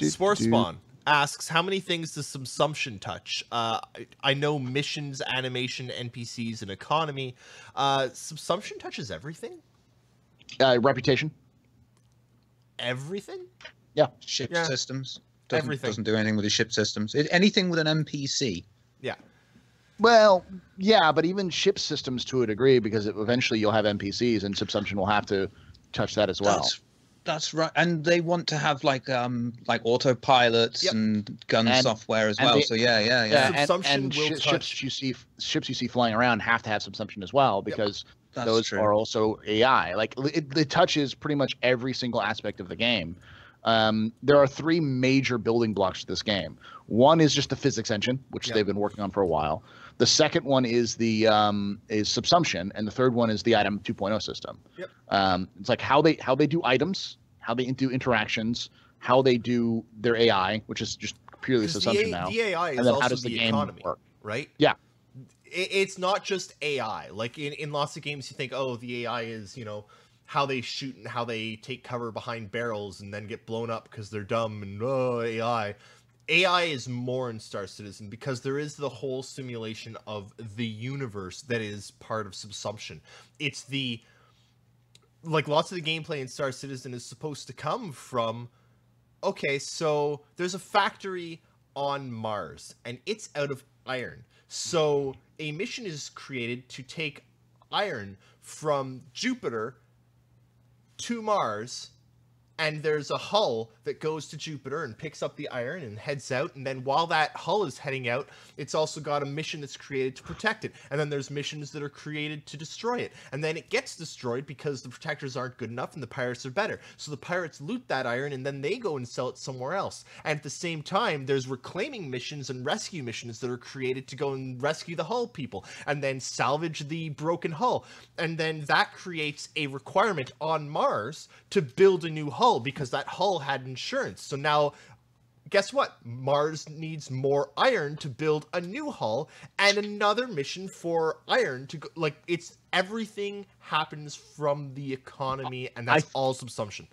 Spore Spawn asks, how many things does Subsumption touch? I know missions, animation, NPCs, and economy. Subsumption touches everything? Reputation. Everything? Yeah. Ship Yeah. systems. Everything. Doesn't do anything with the ship systems. Anything with an NPC. Yeah. Well, yeah, but even ship systems to a degree, because eventually you'll have NPCs, and Subsumption will have to touch that as well. That's right, and they want to have like autopilots and gun software as well. So yeah. Subsumption will touch. Ships you see flying around have to have Subsumption as well, because those are also AI. Like it touches pretty much every single aspect of the game. There are three major building blocks to this game. One is just the physics engine, which they've been working on for a while. The second one is the is Subsumption, and the third one is the Item 2.0 system. Yep. It's like how they do items, how they do interactions, how they do their AI, which is just purely Subsumption now. The AI is and then also how does the game economy, work? right? Yeah. It's not just AI. Like in lots of games, you think, oh, the AI is, how they shoot and how they take cover behind barrels and then get blown up because they're dumb and AI. AI is more in Star Citizen because there is the whole simulation of the universe that is part of Subsumption. It's lots of the gameplay in Star Citizen is supposed to come from, okay, so there's a factory on Mars and it's out of iron. So a mission is created to take iron from Jupiter to Mars, and there's a hull that goes to Jupiter and picks up the iron and heads out, and then while that hull is heading out, it's also got a mission that's created to protect it, and then there's missions that are created to destroy it, and then it gets destroyed because the protectors aren't good enough and the pirates are better. So the pirates loot that iron and then they go and sell it somewhere else. And at the same time, there's reclaiming missions and rescue missions that are created to go and rescue the hull people and then salvage the broken hull. And then that creates a requirement on Mars to build a new hull because that hull had insurance. So now, guess what? Mars needs more iron to build a new hull and another mission for iron to go. Like, it's everything happens from the economy, and that's all Subsumption.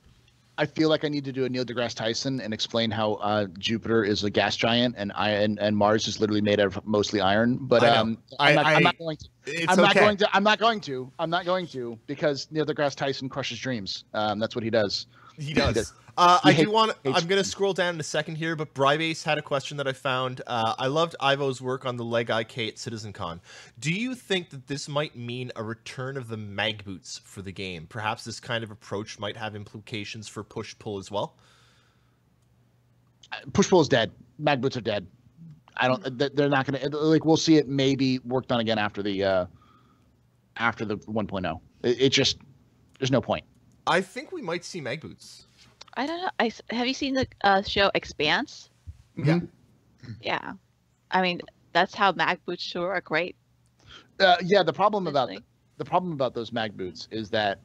I feel like I need to do a Neil deGrasse Tyson and explain how Jupiter is a gas giant and Mars is literally made out of mostly iron. But I'm not going to. I'm not going to because Neil deGrasse Tyson crushes dreams. That's what he does. He does. I'm going to scroll down in a second here, but Brybase had a question that I found. I loved Ivo's work on the Leg IK at CitizenCon. Do you think that this might mean a return of the mag boots for the game? Perhaps this kind of approach might have implications for push-pull as well? Push-pull is dead. Mag boots are dead. They're not going to, like, we'll see it maybe worked on again after the 1.0. It just, there's no point. I think we might see mag boots. I don't know. Have you seen the show Expanse? Yeah. Yeah. I mean, that's how mag boots should work, right? Yeah. The problem about those mag boots is that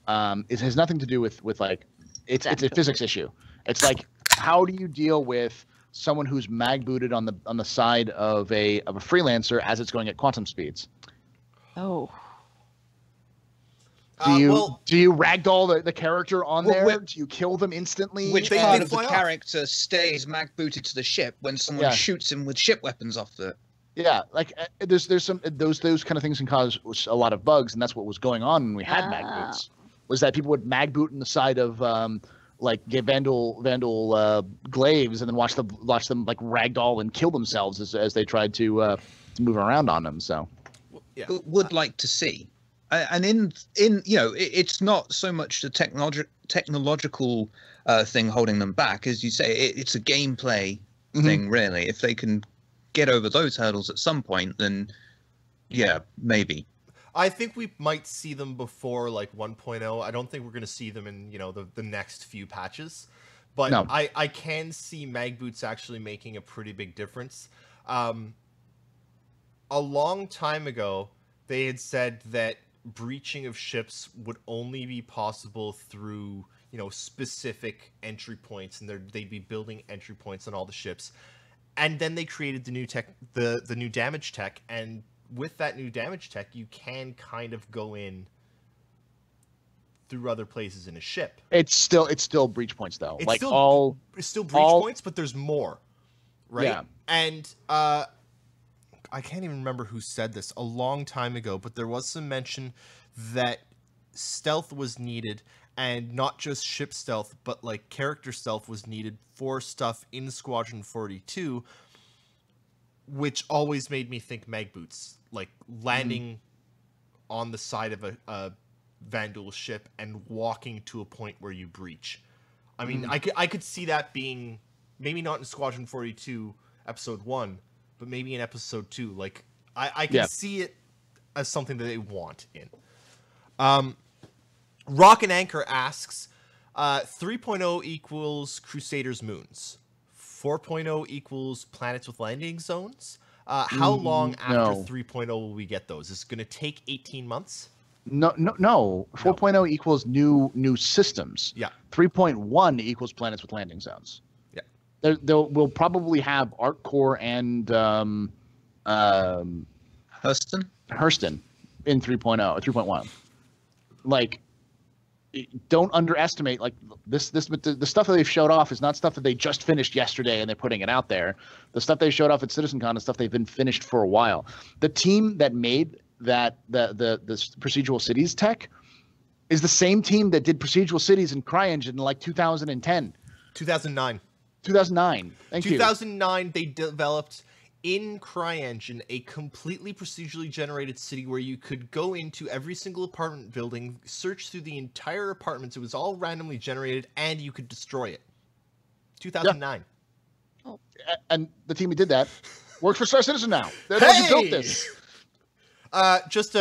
it has nothing to do with like it's a physics issue. It's like, how do you deal with someone who's mag booted on the side of a freelancer as it's going at quantum speeds? Oh. Do you ragdoll the character on there? Do you kill them instantly? Which part of the character stays mag booted to the ship when someone shoots him with ship weapons off it? Yeah, like there's some those kind of things can cause a lot of bugs, and that's what was going on when we had mag boots. Was that people would mag boot in the side of like get vandal glaives, and then watch them like ragdoll and kill themselves as they tried to move around on them. So would like to see. And in it's not so much the technological thing holding them back, as you say. It's a gameplay thing, really. If they can get over those hurdles at some point, then maybe. I think we might see them before like 1.0. I don't think we're going to see them in the next few patches, but no. I can see mag boots actually making a pretty big difference. A long time ago, they had said that breaching of ships would only be possible through specific entry points, and they'd be building entry points on all the ships. And then they created the new tech, the new damage tech, and with that new damage tech, you can kind of go in through other places in a ship. It's still breach points though. It's still breach points, but there's more, right? Yeah. And I can't even remember who said this a long time ago, but there was some mention that stealth was needed, and not just ship stealth, but like character stealth was needed for stuff in Squadron 42, which always made me think mag boots, like landing on the side of a Vandal ship and walking to a point where you breach. I mean, I could see that being maybe not in Squadron 42 Episode 1, but maybe in Episode 2. Like, I can see it as something that they want in. Rock and Anchor asks, 3.0 equals Crusaders Moons. 4.0 equals Planets with Landing Zones. How long after 3.0 will we get those? Is it going to take 18 months? No. 4.0 equals new systems. Yeah. 3.1 equals Planets with Landing Zones. Yeah. We'll probably have Arc Core and Hurston in 3.1. Like, don't underestimate like this the stuff that they've showed off is not stuff that they just finished yesterday and they're putting it out there. The stuff they showed off at CitizenCon is stuff they've been finished for a while. The team that made that the procedural cities tech is the same team that did procedural cities in CryEngine in like 2010. 2009. 2009. Thank you. 2009 they developed in CryEngine a completely procedurally generated city where you could go into every single apartment building, search through the entire apartments. It was all randomly generated, and you could destroy it. 2009. Yeah. Oh. And the team who did that works for Star Citizen now. They're the ones who built this. Just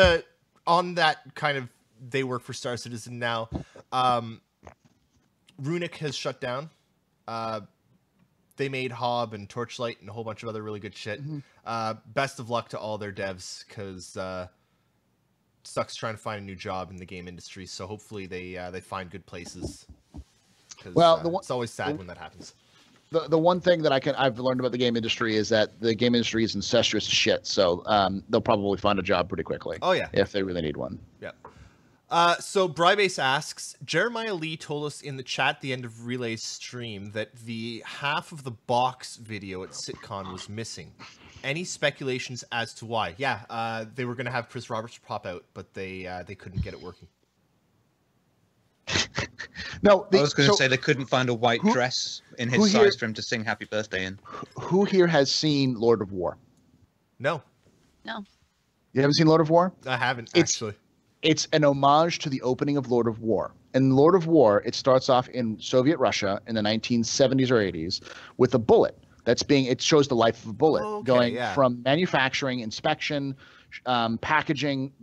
on that kind of, they work for Star Citizen now. Runic has shut down. They made Hob and Torchlight and a whole bunch of other really good shit. Best of luck to all their devs, because sucks trying to find a new job in the game industry. So hopefully they find good places. Well, it's always sad when that happens. The one thing that I've learned about the game industry is that the game industry is incestuous shit. So they'll probably find a job pretty quickly. Oh yeah, if they really need one. Yeah. So Brybase asks, Jeremiah Lee told us in the chat at the end of Relay's stream that the half of the box video at CitCon was missing. Any speculations as to why? Yeah, they were going to have Chris Roberts pop out, but they couldn't get it working. No, I was going to say they couldn't find a white dress in his size for him to sing Happy Birthday in. Who here has seen Lord of War? No. No. You haven't seen Lord of War? I haven't, actually. It's an homage to the opening of Lord of War. In Lord of War, it starts off in Soviet Russia in the 1970s or 80s with a bullet. It shows the life of a bullet going from manufacturing, inspection, packaging,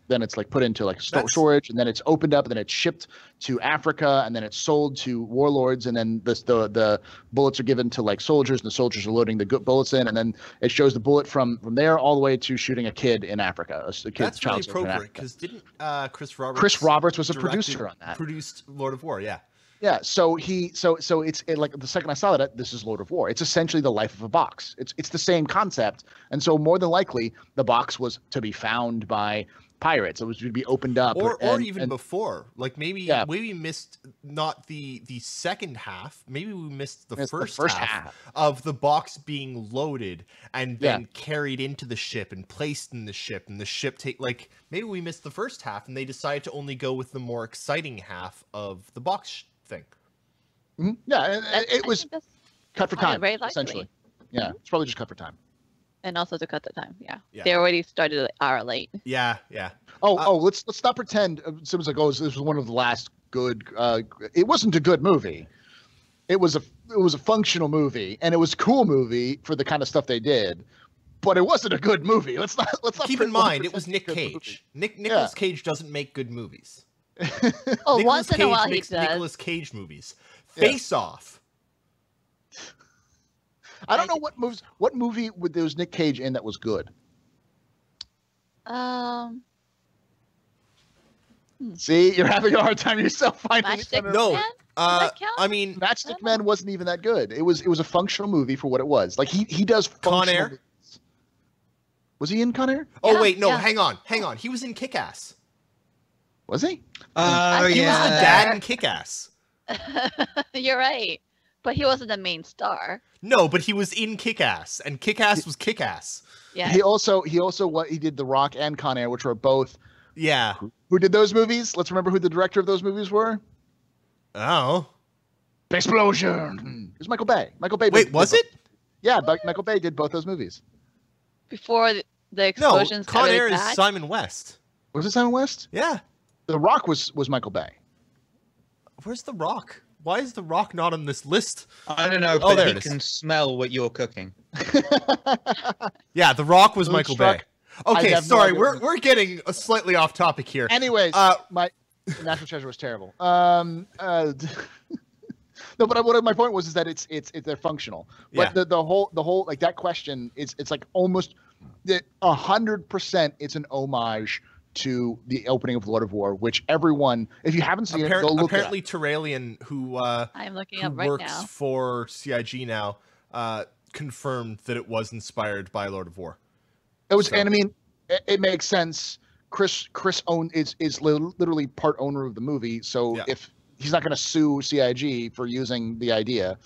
then it's like put into like storage, and then it's opened up, and then it's shipped to Africa, and then it's sold to warlords, and then the bullets are given to like soldiers, and the soldiers are loading the good bullets in, and then it shows the bullet from there all the way to shooting a kid in Africa. That's really appropriate, because didn't Chris Roberts? Chris Roberts was a producer on that. Produced Lord of War, yeah. Yeah, so it's like the second I saw that, this is Lord of War. It's essentially the life of a box. It's the same concept, and so more than likely the box was to be found by pirates. It was to be opened up, or even before. Like maybe Yeah. we missed not the second half. Maybe we missed the It's first, the first half of the box being loaded and Yeah. then carried into the ship and placed in the ship, and the ship maybe we missed the first half and they decided to only go with the more exciting half of the box thing. Mhm. Yeah, it I was think that's cut for probably time, very likely. essentially. Yeah, it's probably just cut for time. And also to cut the time. Yeah. Yeah. They already started an hour late. Yeah. Let's not pretend. Someone's like, oh, this was one of the last good. It wasn't a good movie. It was a functional movie, and it was a cool movie for the kind of stuff they did. But it wasn't a good movie. Let's not Keep in mind, it was Nick Cage. Nicolas Cage doesn't make good movies. Oh, Nicolas once in a Cage while he makes does. Nicolas Cage movies. Yeah. Face Off. I don't know what movie there was Nick Cage in that was good. See, you're having a hard time yourself finding it. Matchstick No, Man? Does that count? I mean, Matchstick Man wasn't even that good. It was a functional movie for what it was. Like he does functional Con Air? movies. Was he in Con Air? oh Yeah, wait, no, yeah. hang on. He was in Kick-Ass. Was he? Oh, He was the yeah. dad in Kick-Ass. You're right. But he wasn't the main star. No, but he was in Kick-Ass, and Kick-Ass was Kick-Ass. Yeah. He also he did The Rock and Con Air, which were both. Yeah. Who did those movies? Let's remember who the director of those movies were. Oh. Explosion. It was Michael Bay. Michael Bay. Wait, was it? Yeah, but Michael Bay did both those movies. Before the No, explosions got Con really Air is bad. Simon West. Was it Simon West? Yeah. The Rock was Michael Bay. Where's The Rock? Why is The Rock not on this list? I don't know, Oh, but there he it is. can smell what you're cooking. Yeah, The Rock was Michael Bay. Moonstruck. I Okay, have no sorry, idea we're getting slightly off topic here. Anyways, my National Treasure was terrible. No, but my point was that it's they're functional. But Yeah. the whole like that question it's like almost 100% it's an homage to the opening of Lord of War, which everyone, if you haven't seen it, go look Apparently, it up. Terralian, who I'm looking who up right works now. for CIG now, confirmed that it was inspired by Lord of War. It was, So- and I mean, it makes sense. Chris is literally part owner of the movie, so Yeah. if he's not going to sue CIG for using the idea,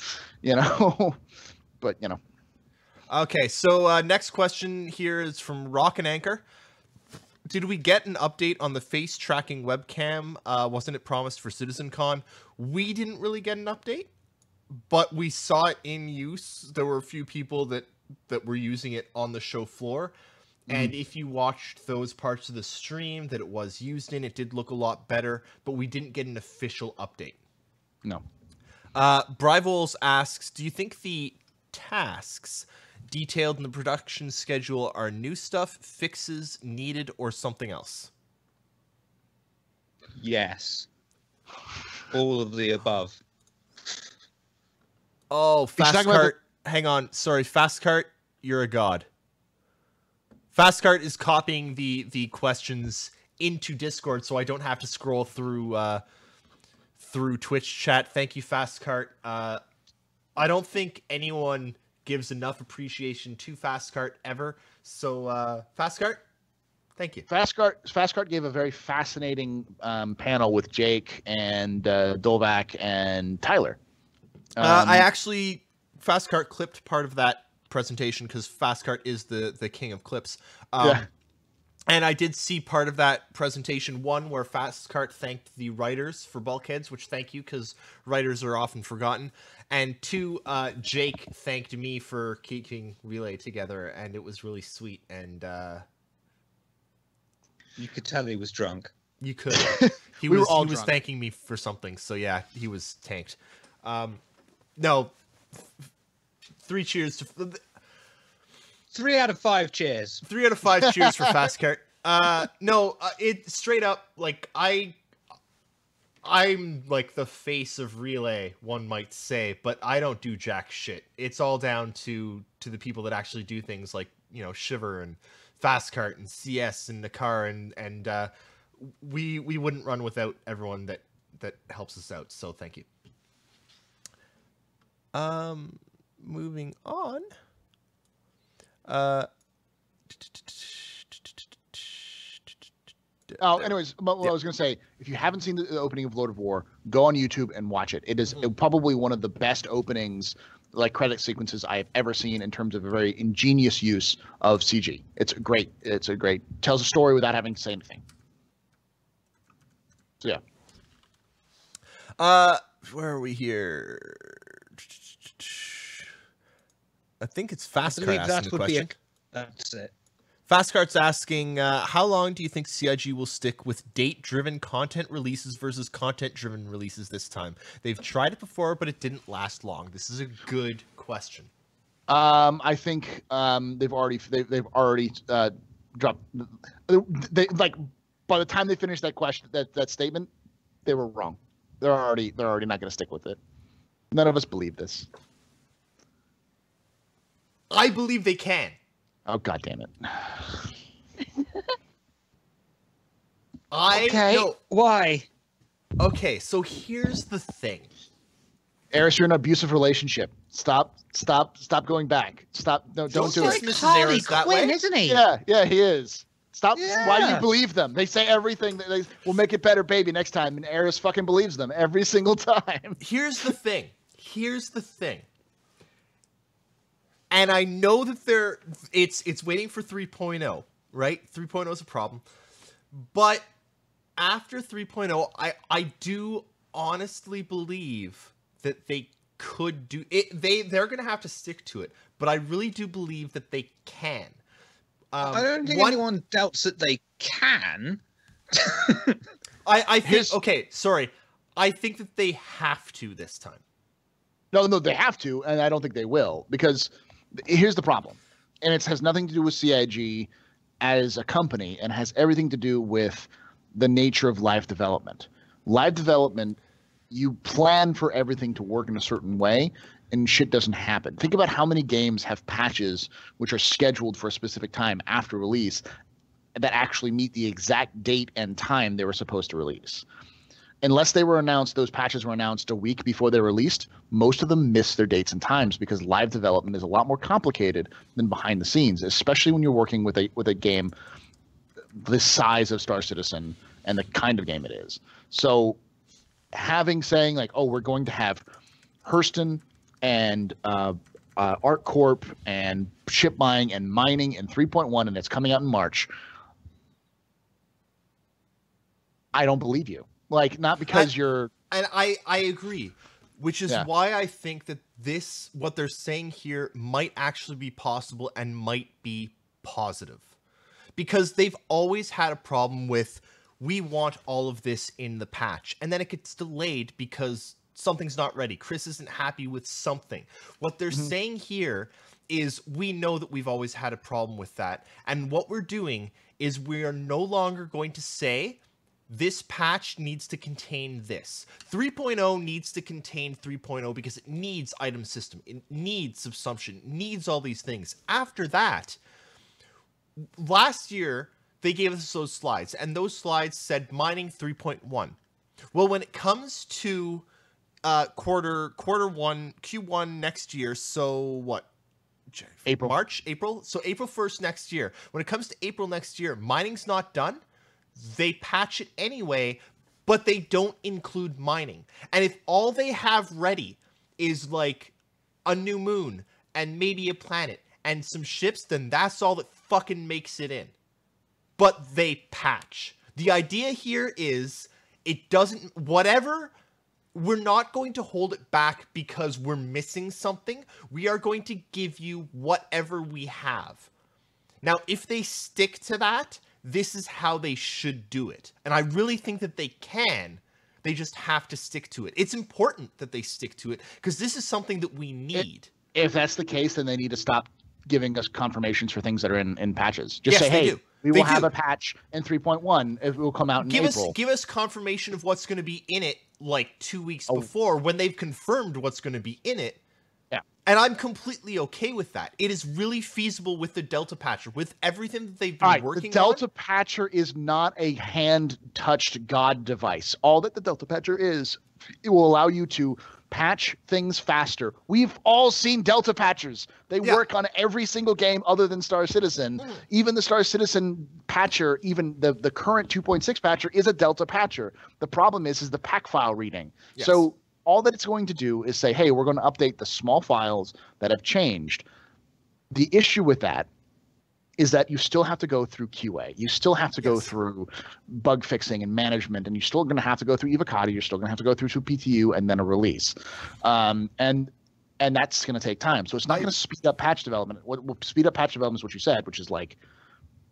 you know, but you know, Okay, so next question here is from Rock and Anchor. Did we get an update on the face tracking webcam? Wasn't it promised for CitizenCon? We didn't really get an update, but we saw it in use. There were a few people that were using it on the show floor. And if you watched those parts of the stream that it was used in, it did look a lot better, but we didn't get an official update. no. Brivols asks, do you think the tasks detailed in the production schedule are new stuff, fixes needed, or something else? Yes. All of the above. Oh, talking about Fastcart. Hang on. Sorry, Fastcart, you're a god. Fastcart is copying the questions into Discord, so I don't have to scroll through Twitch chat. Thank you, Fastcart. I don't think anyone gives enough appreciation to Fastcart ever. So, Fastcart, thank you. Fastcart gave a very fascinating panel with Jake and Dolvac and Tyler. I actually Fastcart clipped part of that presentation because Fastcart is the king of clips. Yeah. And I did see part of that presentation, one where Fastcart thanked the writers for Bulkheads, which thank you, because writers are often forgotten. And two, Jake thanked me for keeping Relay together, and it was really sweet. And You could tell he was drunk. you could. He We were was all he was drunk. thanking me for something, so yeah, he was tanked. No, 3 cheers to 3 out of 5 cheers. 3 out of 5 cheers for Fastcart. No, it straight up, like, I'm like the face of Relay, one might say, but I don't do jack shit. It's all down to the people that actually do things, like, you know, Shiver and Fastcart and CS and Nakar, and we wouldn't run without everyone that helps us out. So thank you. Moving on. Anyways, what I was going to say, if you haven't seen the opening of Lord of War, go on YouTube and watch it. It is probably one of the best openings, like credit sequences I have ever seen in terms of a very ingenious use of CG. It's great. Tells a story without having to say anything. So yeah. Where are we here? I think it's Fastcart asking the question. That's it. Fastcart's asking, how long do you think CIG will stick with date-driven content releases versus content-driven releases this time? They've tried it before, but it didn't last long. This is a good question. I think they've already dropped. They like by the time they finished that question, that statement, they were wrong. They're already not going to stick with it. None of us believe this. I believe they can. Oh, God damn it. Why? Okay, so here's the thing. Eris, you're in an abusive relationship. Stop going back. Stop. No, don't do it. Mrs. Harley Eris that Quinn, way. isn't he? Yeah, he is. Stop. Yeah. Why do you believe them? They say everything that they will make it better, baby, next time, and Eris fucking believes them every single time. Here's the thing. And I know that it's waiting for 3.0, right? 3.0 is a problem. But after 3.0, I do honestly believe that they could do it. They're going to have to stick to it, but I really do believe that they can. I don't think anyone doubts that they can. I think okay, sorry. I think that they have to this time. No, they have to, and I don't think they will, because here's the problem, and it has nothing to do with CIG as a company, and has everything to do with the nature of live development. Live development, you plan for everything to work in a certain way, and shit doesn't happen. Think about how many games have patches which are scheduled for a specific time after release that actually meet the exact date and time they were supposed to release. Unless they were announced, those patches were announced a week before they're released, most of them miss their dates and times because live development is a lot more complicated than behind the scenes, especially when you're working with a game the size of Star Citizen and the kind of game it is. So saying like, oh, we're going to have Hurston and ArcCorp and ship buying and mining in 3.1 and it's coming out in March, I don't believe you. Like, not because you're... And I agree, which is why I think that what they're saying here might actually be possible and might be positive. Because they've always had a problem with, we want all of this in the patch. And then it gets delayed because something's not ready. Chris isn't happy with something. What they're saying here is, we know that we've always had a problem with that. And what we're doing is we are no longer going to say, this patch needs to contain this. 3.0 needs to contain 3.0 because it needs item system, it needs subsumption, it needs all these things. After that, last year, they gave us those slides, and those slides said mining 3.1. Well, when it comes to quarter one, Q1 next year, so what? April? So April 1st next year. When it comes to April next year, mining's not done. They patch it anyway, but they don't include mining. And if all they have ready is like a new moon and maybe a planet and some ships, then that's all that fucking makes it in. But they patch. The idea here is it doesn't, whatever, we're not going to hold it back because we're missing something. We are going to give you whatever we have. Now, if they stick to that, this is how they should do it. And I really think that they can. They just have to stick to it. It's important that they stick to it because this is something that we need. If that's the case, then they need to stop giving us confirmations for things that are in patches. Just say, they hey, do. we will have a patch in 3.1. It will come out in April. Give us confirmation of what's going to be in it like 2 weeks before when they've confirmed what's going to be in it. Yeah. And I'm completely okay with that. It is really feasible with the Delta Patcher, with everything that they've been working on. The Delta Patcher is not a hand-touched God device. All that the Delta Patcher is, it will allow you to patch things faster. We've all seen Delta patchers. They work on every single game other than Star Citizen. Even the Star Citizen patcher, even the current 2.6 patcher is a Delta patcher. The problem is the pack file reading. Yes. So all that it's going to do is say, hey, we're going to update the small files that have changed. The issue with that is that you still have to go through QA. You still have to go through bug fixing and management, and you're still going to have to go through Evocati. You're still going to have to go through PTU and then a release. And that's going to take time. So it's not going to speed up patch development. What will speed up patch development is what you said, which is like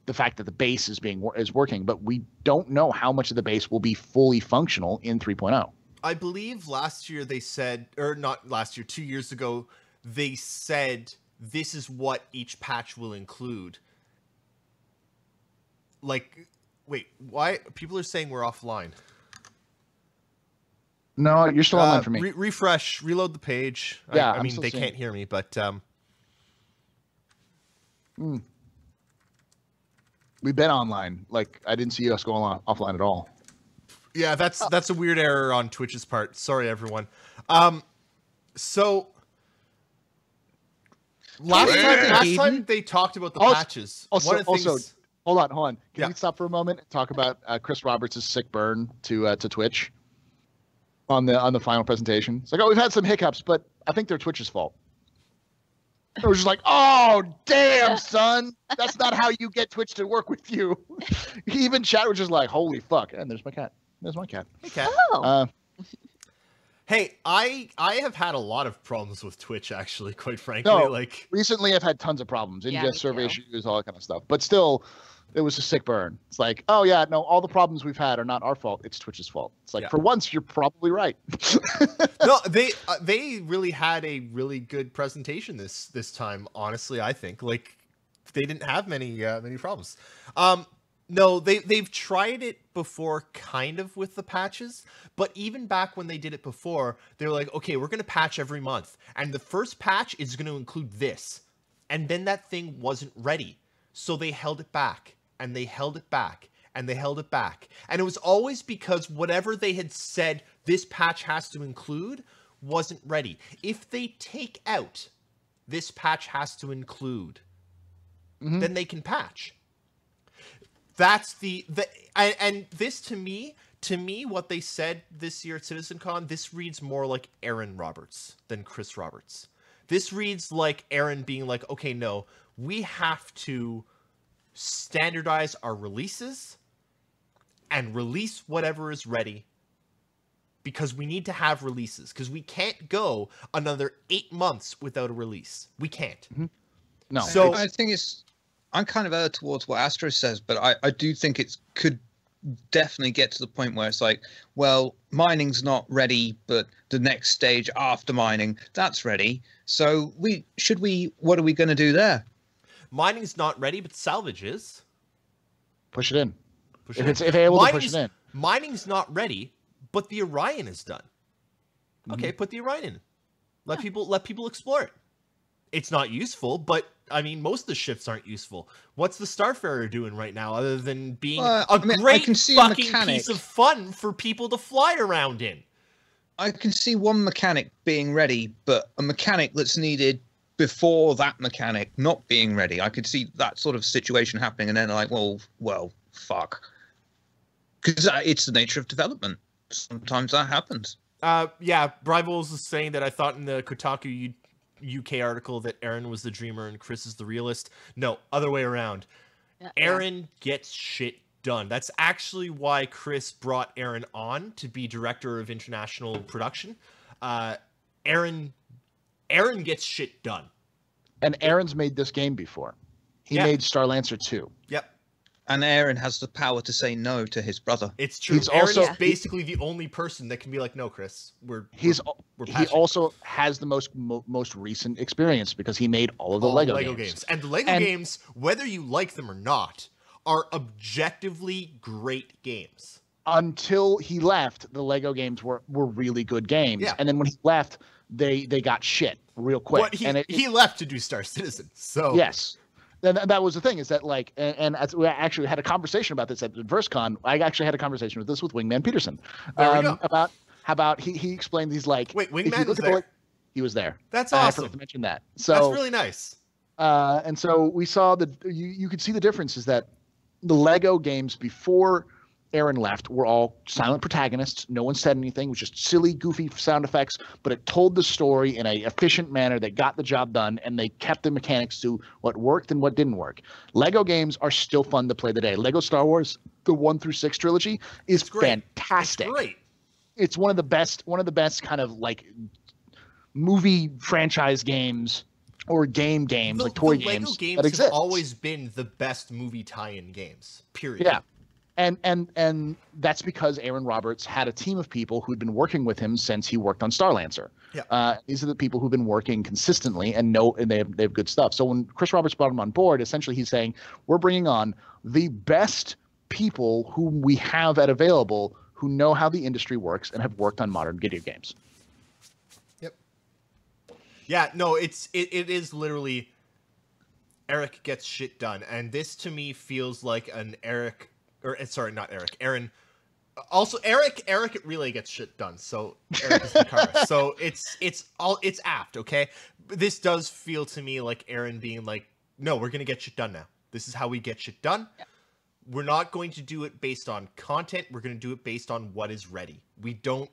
the fact that the base is working, but we don't know how much of the base will be fully functional in 3.0. I believe last year they said, or not last year, 2 years ago, they said this is what each patch will include. Like, wait, why? People are saying we're offline. No, you're still online for me. Refresh, reload the page. Yeah, I mean, they can't hear me, but... We've been online. Like, I didn't see us going offline at all. Yeah, that's a weird error on Twitch's part. Sorry, everyone. So... Last time they talked about the patches. Also, hold on. Can we stop for a moment and talk about Chris Roberts' sick burn to Twitch on the final presentation? It's like, we've had some hiccups, but I think they're Twitch's fault. It was just like, oh, damn, son. That's not how you get Twitch to work with you. Even chat was just like, holy fuck. And there's my cat. There's my cat. Hey, cat. Hey, I have had a lot of problems with Twitch, actually, quite frankly. No, recently I've had tons of problems. Ingest server issues, all that kind of stuff. But still, it was a sick burn. It's like, oh, yeah, no, all the problems we've had are not our fault. It's Twitch's fault. It's like, for once, you're probably right. No, they really had a really good presentation this time, honestly, I think. Like, they didn't have many problems. No, they've tried it before, kind of, with the patches, but even back when they did it before, they were like, okay, we're going to patch every month, and the first patch is going to include this, and then that thing wasn't ready, so they held it back, and they held it back, and they held it back, and it was always because whatever they had said this patch has to include wasn't ready. If they take out this patch has to include, then they can patch. That's and this to me, what they said this year at CitizenCon, this reads more like Aaron Roberts than Chris Roberts. This reads like Aaron being like, okay, no, we have to standardize our releases and release whatever is ready because we need to have releases because we can't go another 8 months without a release. We can't. No. So I think I'm kind of towards what Astro says, but I do think it could definitely get to the point where it's like, well, mining's not ready, but the next stage after mining, that's ready. So what are we going to do there? Mining's not ready, but salvage is. Push it in. If able to push it in. Mining's not ready, but the Orion is done. Okay, put the Orion in. Let people explore it. It's not useful, but I mean, most of the ships aren't useful. What's the Starfarer doing right now, other than being great fucking piece of fun for people to fly around in? I can see one mechanic being ready, but a mechanic that's needed before that mechanic not being ready. I could see that sort of situation happening, and then like, well, fuck, because it's the nature of development. Sometimes that happens. Yeah, Brivals was saying that I thought in the Kotaku UK article that Aaron was the dreamer and Chris is the realist. No, other way around. Aaron gets shit done. That's actually why Chris brought Aaron on to be director of international production. Aaron gets shit done. And Aaron's made this game before. He made Starlancer 2. Yep. And Aaron has the power to say no to his brother. It's true. Aaron is basically the only person that can be like, no, Chris, he also has the most recent experience because he made all of the Lego games. And the Lego games, whether you like them or not, are objectively great games. Until he left, the Lego games were really good games. Yeah. And then when he left, they got shit real quick. But he left to do Star Citizen. So yes. And that was the thing, is that like, and we actually had a conversation about this at VerseCon. I actually had a conversation with Wingman Peterson about How about he explained these like Wait, if you Wingman look was at the, there? like, he was there. That's I awesome. forgot to mention that. So That's really nice. and so we saw you could see the difference is that the Lego games before Aaron left were all silent protagonists. No one said anything. It was just silly, goofy sound effects, but it told the story in a efficient manner that got the job done, and they kept the mechanics to what worked and what didn't work. Lego games are still fun to play today. Lego Star Wars, the 1 through 6 trilogy, is fantastic. It's great. It's one of the best kind of like movie franchise games or games, like toy the games Lego games that have exist. always been the best movie tie-in games. Period. Yeah. And that's because Aaron Roberts had a team of people who'd been working with him since he worked on Starlancer. Yeah. These are the people who've been working consistently and they have good stuff. So when Chris Roberts brought him on board, essentially he's saying, we're bringing on the best people whom we have available who know how the industry works and have worked on modern video games. Yep. Yeah, no, it is literally Eric gets shit done. And this to me feels like an Eric, or sorry, not Eric, Aaron. Also, Eric really gets shit done. So Eric is the guitarist. So it's apt, okay? But this does feel to me like Aaron being like, no, we're gonna get shit done now. This is how we get shit done. Yeah. We're not going to do it based on content. We're going to do it based on what is ready. We don't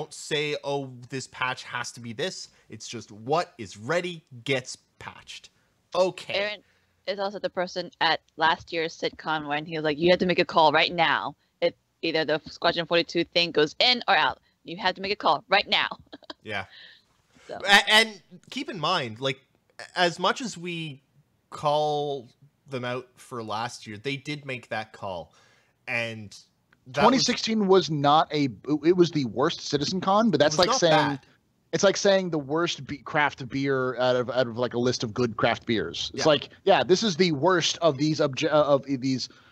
say, oh, this patch has to be this. It's just what is ready gets patched. Okay. Aaron is also the person at last year's CitizenCon when he was like, you have to make a call right now. If either the Squadron 42 thing goes in or out. You have to make a call right now. Yeah. So. And keep in mind, like, as much as we call them out for last year, they did make that call, and 2016 was not it was the worst CitizenCon, but that's like saying bad. It's like saying the worst craft beer out of like a list of good craft beers. It's like, yeah, this is the worst of these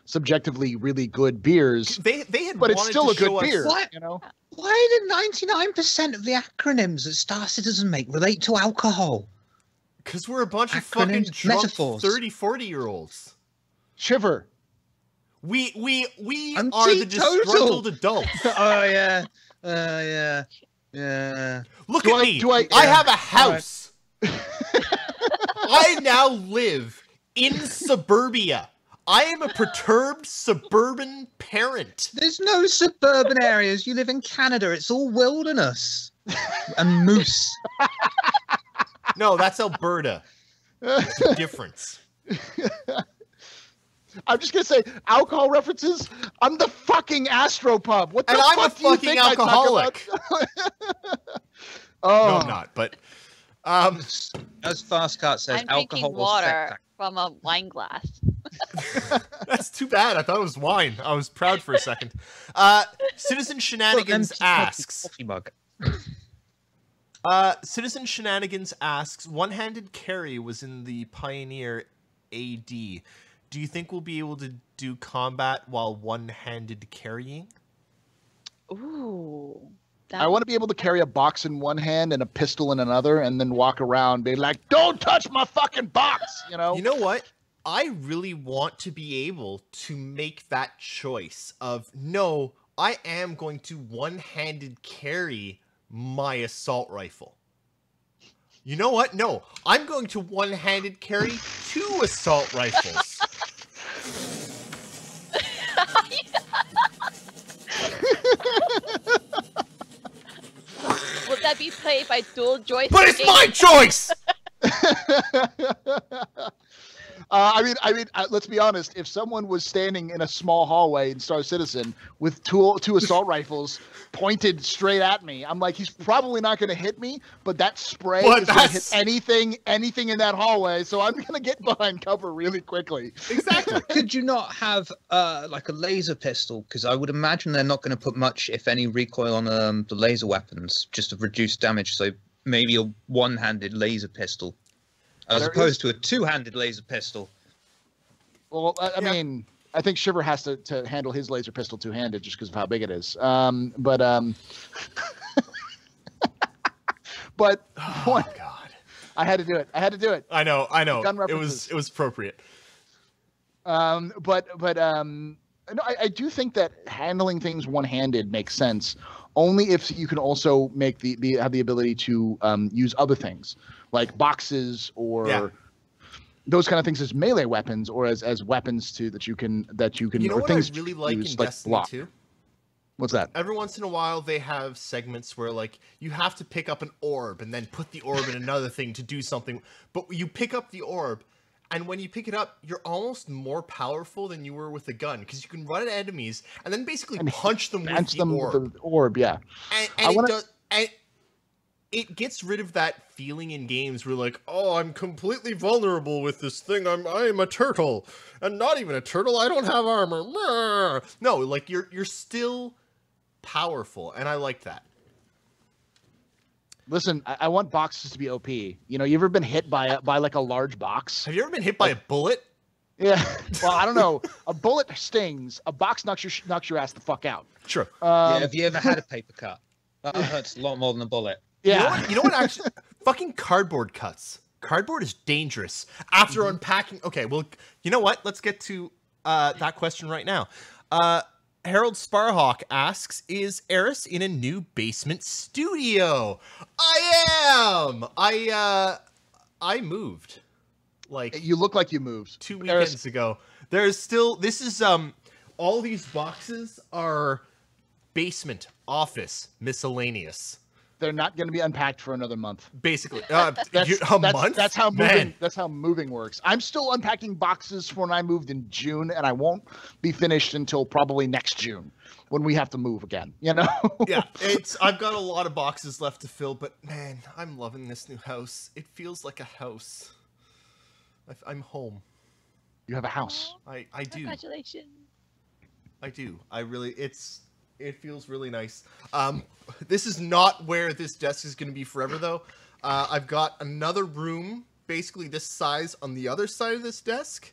subjectively really good beers. They had, but it's still a good beer. What? You know, why did 99% of the acronyms that Star Citizen make relate to alcohol? Because we're a bunch of fucking Acronyms, drunk metaphors. 30, 40-year-olds. Shiver. We I'm are the teetotal. disgruntled adults. Oh yeah, yeah. Look at me. I have a house. I now live in suburbia. I am a perturbed suburban parent. There's no suburban areas. You live in Canada. It's all wilderness and moose. No, that's Alberta. It's a difference. I'm just gonna say alcohol references. I'm the fucking Astropub. What the and fuck I'm a do you fucking think alcoholic. Oh, no, I'm not. But as Fastcart says, I'm alcohol drinking will water from a wine glass. that's too bad. I thought it was wine. I was proud for a second. Citizen Shenanigans asks. Coffee mug. Citizen Shenanigans asks, one-handed carry was in the Pioneer AD. Do you think we'll be able to do combat while one-handed carrying? Ooh. I want to be able to carry a box in one hand and a pistol in another, and then walk around being like, "Don't touch my fucking box!" You know. You know what? I really want to be able to make that choice of, no, I am going to one-handed carry my assault rifle. You know what? No, I'm going to one-handed carry 2 assault rifles. Would that be played by dual joystick? But it's my choice! I mean, let's be honest. If someone was standing in a small hallway in Star Citizen with two assault rifles pointed straight at me, I'm like, he's probably not going to hit me, but that spray is going to hit anything in that hallway. So I'm going to get behind cover really quickly. Exactly. Could you not have like a laser pistol? Because I would imagine they're not going to put much, if any, recoil on the laser weapons, just to reduce damage. So maybe a one-handed laser pistol. As opposed to a two-handed laser pistol. Well, I mean, I think Shiver has to handle his laser pistol two-handed just because of how big it is. But oh God, I had to do it. I know. Gun It references. was appropriate. But No, I do think that handling things one-handed makes sense, only if you can also make have the ability to use other things like boxes or those kind of things as melee weapons or as weapons that you can You know or what things I really like use, in like Destiny block. 2? What's that? Every once in a while, they have segments where, like, you have to pick up an orb and then put the orb in another thing to do something. But you pick up the orb, and when you pick it up, you're almost more powerful than you were with a gun, because you can run at enemies and then basically punch them with the orb. With the orb, yeah. And it gets rid of that feeling in games where, like, oh, I'm completely vulnerable with this thing. I'm a turtle, and not even a turtle. I don't have armor. No, like you're still powerful, and I like that. Listen, I want boxes to be OP. You know, you ever been hit by like a large box? Have you ever been hit by a bullet? Yeah. Well, I don't know. A bullet stings. A box knocks your ass the fuck out. Sure. Have you ever had a paper cut? That hurts a lot more than a bullet. Yeah. You know what actually? Fucking cardboard cuts. Cardboard is dangerous. After unpacking... Okay, well, you know what? Let's get to that question right now. Harold Sparhawk asks, is Eris in a new basement studio? I am! I moved. Like, You look like you moved 2 weekends Eris, ago. There's still... This is... all these boxes are basement, office, miscellaneous. They're not going to be unpacked for another month. Basically, Month? That's how moving. Man. That's how moving works. I'm still unpacking boxes from when I moved in June, and I won't be finished until probably next June when we have to move again. You know? Yeah, I've got a lot of boxes left to fill, but man, I'm loving this new house. It feels like a house. I'm home. You have a house. I do. Congratulations. I do. It feels really nice. This is not where this desk is going to be forever, though. I've got another room, basically this size, on the other side of this desk.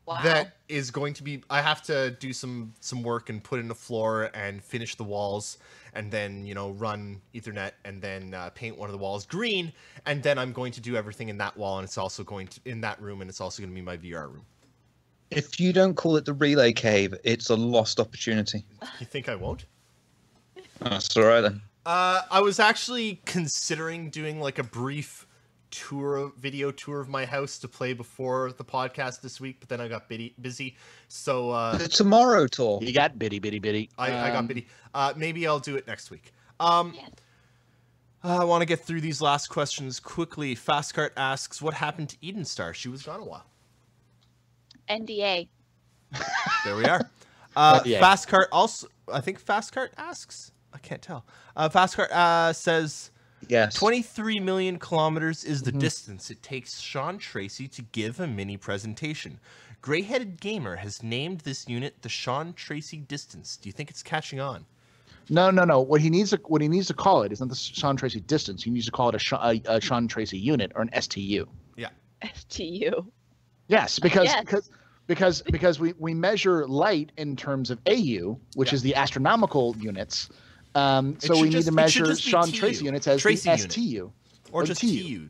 Wow. That is going to be... I have to do some work and put in a floor and finish the walls, and then, you know, run Ethernet, and then paint one of the walls green, and then I'm going to do everything in that wall, and it's also going to... in that room, and it's also going to be my VR room. If you don't call it the relay cave, it's a lost opportunity. You think I won't? That's all right then. I was actually considering doing like a brief video tour of my house to play before the podcast this week, but then I got busy. So The tomorrow tour. You got bitty. I got busy. Maybe I'll do it next week. I want to get through these last questions quickly. Fastcart asks, what happened to Edenstar? She was gone a while. NDA. There we are. Yeah. Fastcart also, I think Fastcart asks, I can't tell. Fastcart says, Yes. 23 million kilometers is the distance it takes Sean Tracy to give a mini presentation. Gray-headed Gamer has named this unit the Sean Tracy distance. Do you think it's catching on? No. What he needs to call it is not the Sean Tracy distance. He needs to call it a Sean Tracy unit or an STU. Yeah. STU. Yes, because we measure light in terms of AU, which is the astronomical units. So we need to measure Sean Tracy units as Tracy the unit. STU. Or just TU.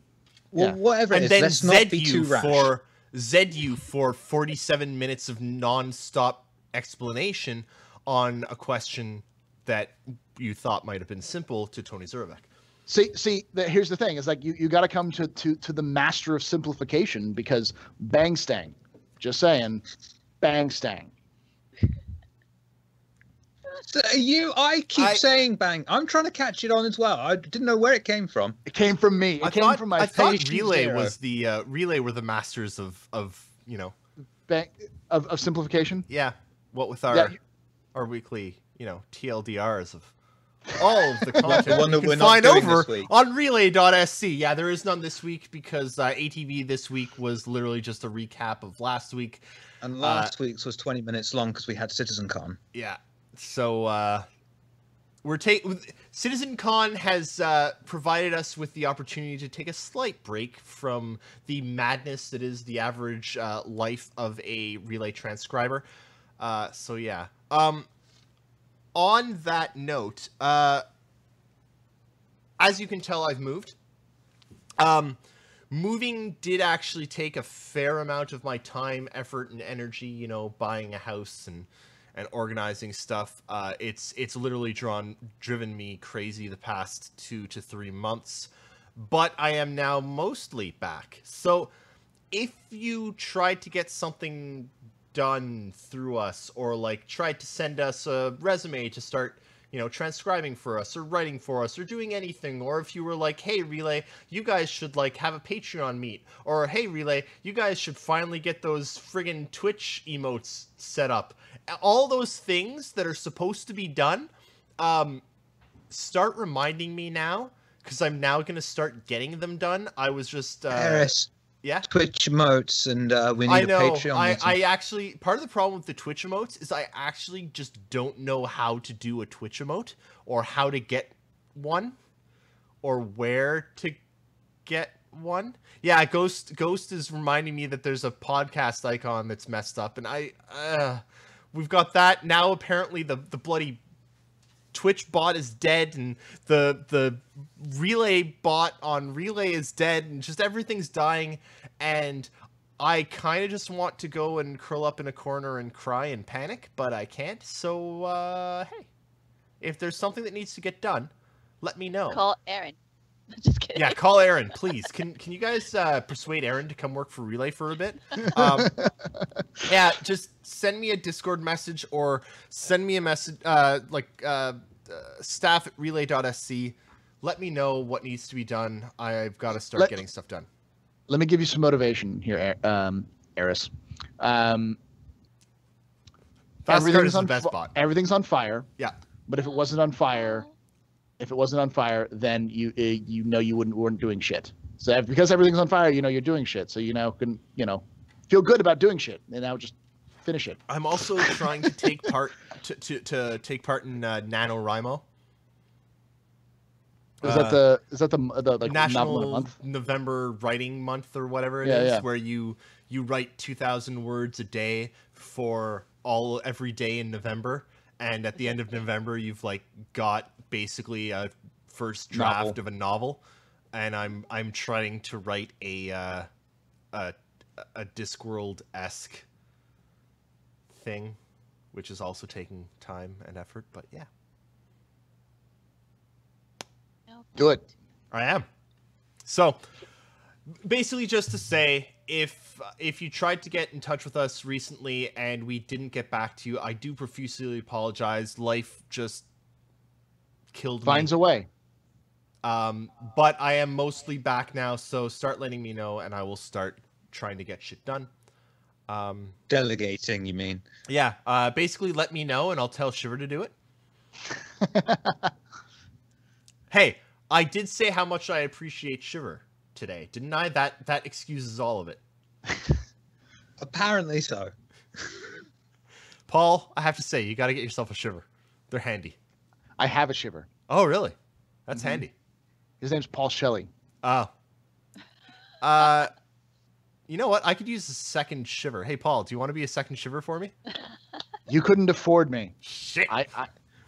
Well, Yeah. whatever And it is, then let's not be too rash. ZU for 47 minutes of non-stop explanation on a question that you thought might have been simple to Tony Zurovec. See, here's the thing: is like you got to come to the master of simplification, because bang stang, just saying, bang stang. So I keep saying bang. I'm trying to catch it on as well. I didn't know where it came from. It came from me. It came from my I thought patient Relay zero. was the Relay were the masters of you know. bang of simplification. Yeah, what with our Yeah. our weekly, you know, TLDRs of all of the content one you that we're can not find doing over this week. on relay.sc. Yeah, there is none this week because ATV this week was literally just a recap of last week. And last week's was 20 minutes long because we had CitizenCon. Yeah, so CitizenCon has provided us with the opportunity to take a slight break from the madness that is the average life of a relay transcriber. So yeah. On that note, as you can tell, I've moved. Moving did actually take a fair amount of my time, effort, and energy, you know, buying a house and and organizing stuff. It's literally driven me crazy the past 2 to 3 months, but I am now mostly back. So if you tried to get something done through us, or like tried to send us a resume to start, transcribing for us or writing for us or doing anything, or if you were like, hey Relay, you guys should like have a Patreon meet, or hey Relay, you guys should finally get those friggin' Twitch emotes set up, all those things that are supposed to be done, start reminding me now, because I'm now going to start getting them done. I was just Harris, yeah, Twitch emotes, and we need a Patreon meeting. I actually, part of the problem with the Twitch emotes is I actually just don't know how to do a Twitch emote, or how to get one, or where to get one. Yeah, Ghost is reminding me that there's a podcast icon that's messed up, and we've got that now. Apparently the bloody Twitch bot is dead, and the Relay bot on Relay is dead, and just everything's dying, and I kind of just want to go and curl up in a corner and cry and panic, but I can't. So hey, if there's something that needs to get done, let me know. Call Aaron. Just kidding. Yeah, call Aaron, please. Can you guys persuade Aaron to come work for Relay for a bit? Yeah, just send me a Discord message, or send me a message, staff@relay.sc. Let me know what needs to be done. I've got to start getting stuff done. Let me give you some motivation here, Eris. Fastcard is the best bot. Everything's on fire. Yeah. But if it wasn't on fire, then you weren't doing shit. So because everything's on fire, you're doing shit. So can feel good about doing shit, and now just finish it. I'm also trying to take part to take part in NaNoWriMo. Is that the like National month? November Writing Month or whatever it is, where you write 2,000 words a day for every day in November, and at the end of November you've like got basically a first draft of a novel, and I'm trying to write a Discworld-esque thing, which is also taking time and effort, but yeah. Do it. I am. So, basically just to say, if you tried to get in touch with us recently and we didn't get back to you, I do profusely apologize. Life just killed me. Finds a way. But I am mostly back now, so start letting me know, and I will start trying to get shit done. Delegating, you mean? Yeah, basically let me know, and I'll tell Shiver to do it. Hey, I did say how much I appreciate Shiver today, didn't I? That excuses all of it. Apparently so. Paul, I have to say, you got to get yourself a Shiver. They're handy. I have a Shiver. Oh, really? That's handy. His name's Paul Shelley. Oh. You know what? I could use a second Shiver. Hey, Paul, do you want to be a second Shiver for me? You couldn't afford me. Shit.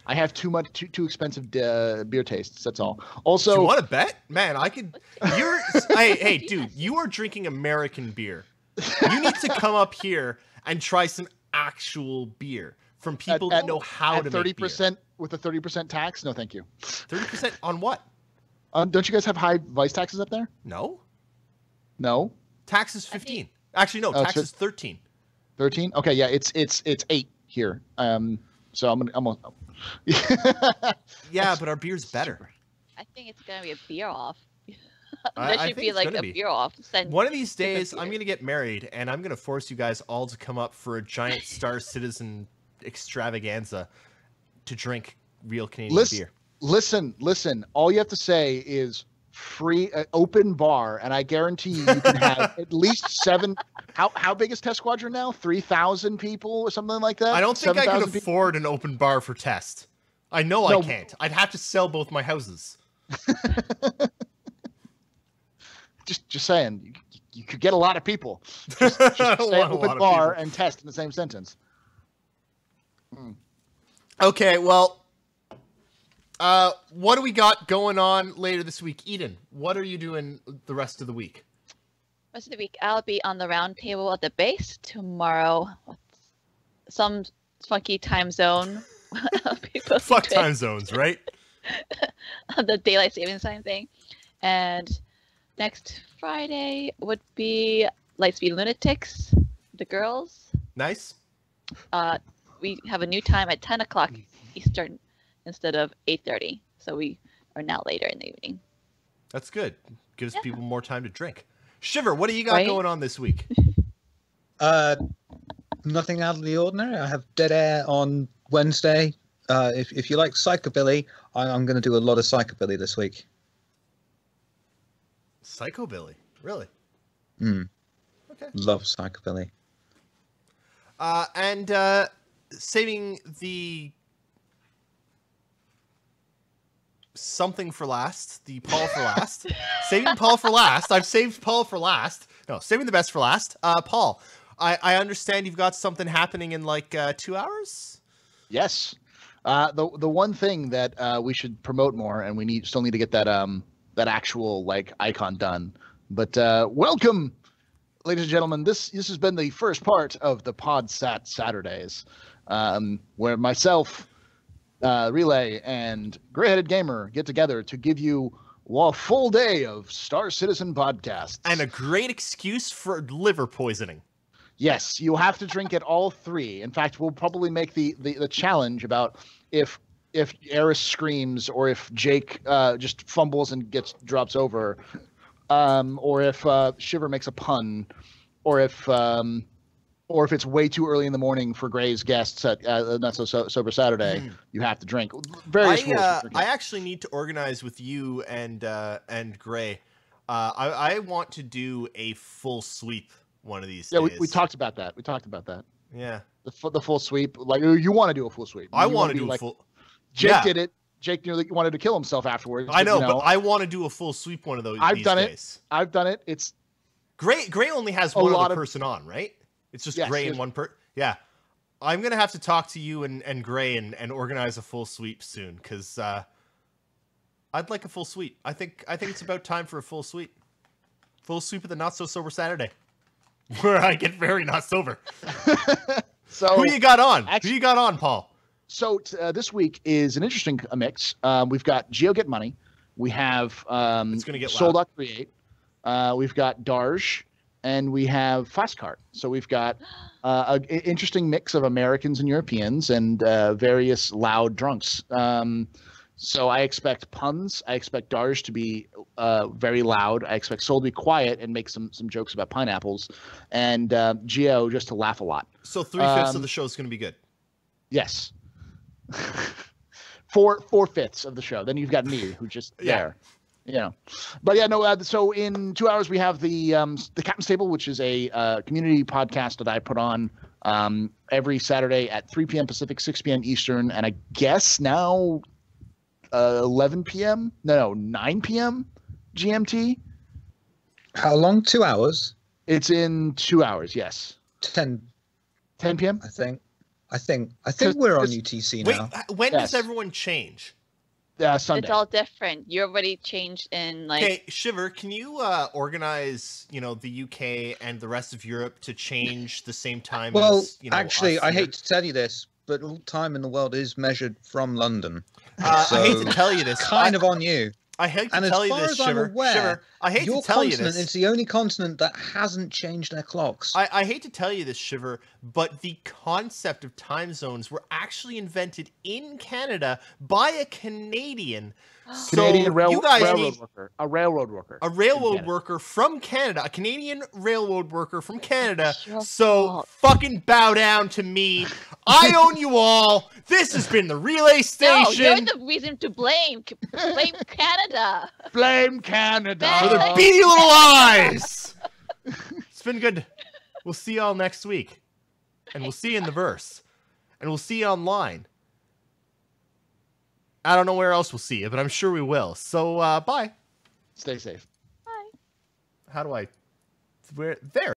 I have too expensive beer tastes. That's all. Also, do you want to bet? Man, I could. Hey, dude, you are drinking American beer. You need to come up here and try some actual beer from people that know how to make beer. 30% with a 30% tax? No, thank you. 30% on what? Don't you guys have high vice taxes up there? No. No. Tax is 15. Actually, no. Tax is 13. 13? Okay, yeah, it's 8 here. So I'm gonna. Yeah, but our beer's better. I think it's gonna be a beer off. I There should be like a beer off. One of these days, I'm gonna get married, and I'm gonna force you guys all to come up for a giant Star Citizen extravaganza to drink real Canadian beer. Listen. All you have to say is free open bar, and I guarantee you can have at least 7. How big is Test Squadron now? 3,000 people or something like that? I don't think I could afford an open bar for Test. I know I can't. I'd have to sell both my houses. just saying, you could get a lot of people. Just say open bar and Test in the same sentence. Okay, well, what do we got going on later this week? Eden, what are you doing the rest of the week? Rest of the week, I'll be on the round table at the base tomorrow. Some funky time zone. People Fuck time zones, right? The daylight savings time thing. And next Friday would be Lightspeed Lunatics, the girls. Nice. We have a new time at 10 o'clock Eastern instead of 8:30. So we are now later in the evening. That's good. Gives people more time to drink. Shiver, what do you got going on this week? Nothing out of the ordinary. I have Dead Air on Wednesday. If you like psychobilly, I'm going to do a lot of psychobilly this week. Psychobilly? Really? Okay. Love psychobilly. And saving the something for last, the Paul for last. Saving Paul for last. I've saved Paul for last. No, saving the best for last. Paul, I understand you've got something happening in like 2 hours? Yes. The one thing that we should promote more, and we still need to get that that actual like icon done. But welcome, ladies and gentlemen. This has been the first part of the PodSat Saturdays, where myself, Relay, and Grey-Headed Gamer get together to give you a full day of Star Citizen podcasts. And a great excuse for liver poisoning. Yes, you have to drink it all three. In fact, we'll probably make the challenge about if Eris screams or if Jake just fumbles and drops over, or if Shiver makes a pun, or if it's way too early in the morning for Gray's guests at Not So Sober Saturday, you have to drink. Various rules. I actually need to organize with you and Gray. I want to do a full sweep one of these days. Yeah, we talked about that. Yeah. The full sweep. Like, you want to do a full sweep. I want to do a full... Jake did it. Jake nearly wanted to kill himself afterwards. I know, but I want to do a full sweep one of those I've done days. I've done it. It's... Gray only has one other person on, right? It's just Gray and one person. Yeah. I'm going to have to talk to you and Gray and organize a full sweep soon, because I'd like a full sweep. I think it's about time for a full sweep. Full sweep of the Not So Sober Saturday, where I get very not sober. So who you got on? Who you got on, Paul? So this week is an interesting mix. We've got Geo Get Money. We have it's gonna get Soul.create. We've got Darge. And we have Fastcart. So we've got an interesting mix of Americans and Europeans and various loud drunks. So I expect puns. I expect Darge to be very loud. I expect Soul to be quiet and make some jokes about pineapples. And Geo just to laugh a lot. So 3/5 of the show is going to be good. Yes. 4/5 of the show. Then you've got me, who just there. Yeah, but yeah, no. So in 2 hours we have the Captain's Table, which is a community podcast that I put on every Saturday at 3 p.m. Pacific, 6 p.m. Eastern, and I guess now 11 p.m. No, 9 p.m. GMT. How long? 2 hours? It's in 2 hours. Yes. 10 p.m. I think we're on UTC now. Wait, when does everyone change? Sunday. It's all different. You already changed in like. Okay, Shiver, can you organize, the UK and the rest of Europe to change the same time? Well, as, actually, us I here? hate to tell you this, but all time in the world is measured from London. So, I hate to tell you this. Kind of on you. I hate to and tell as you far this, as Shiver. I'm aware, Shiver, I hate to tell you this. It's the only continent that hasn't changed their clocks. I hate to tell you this, Shiver, but the concept of time zones were actually invented in Canada by a Canadian. Canadian railroad worker. A railroad worker. A railroad worker from Canada. A Canadian railroad worker from Canada. So fucking bow down to me. I own you all. This has been the Relay Station. No, you're the reason to blame. Blame Canada. Blame Canada. For their beady little eyes. It's been good. We'll see y'all next week. And we'll see you in the verse. And we'll see you online. I don't know where else we'll see you, but I'm sure we will. So, bye. Stay safe. Bye. How do I... Where... There.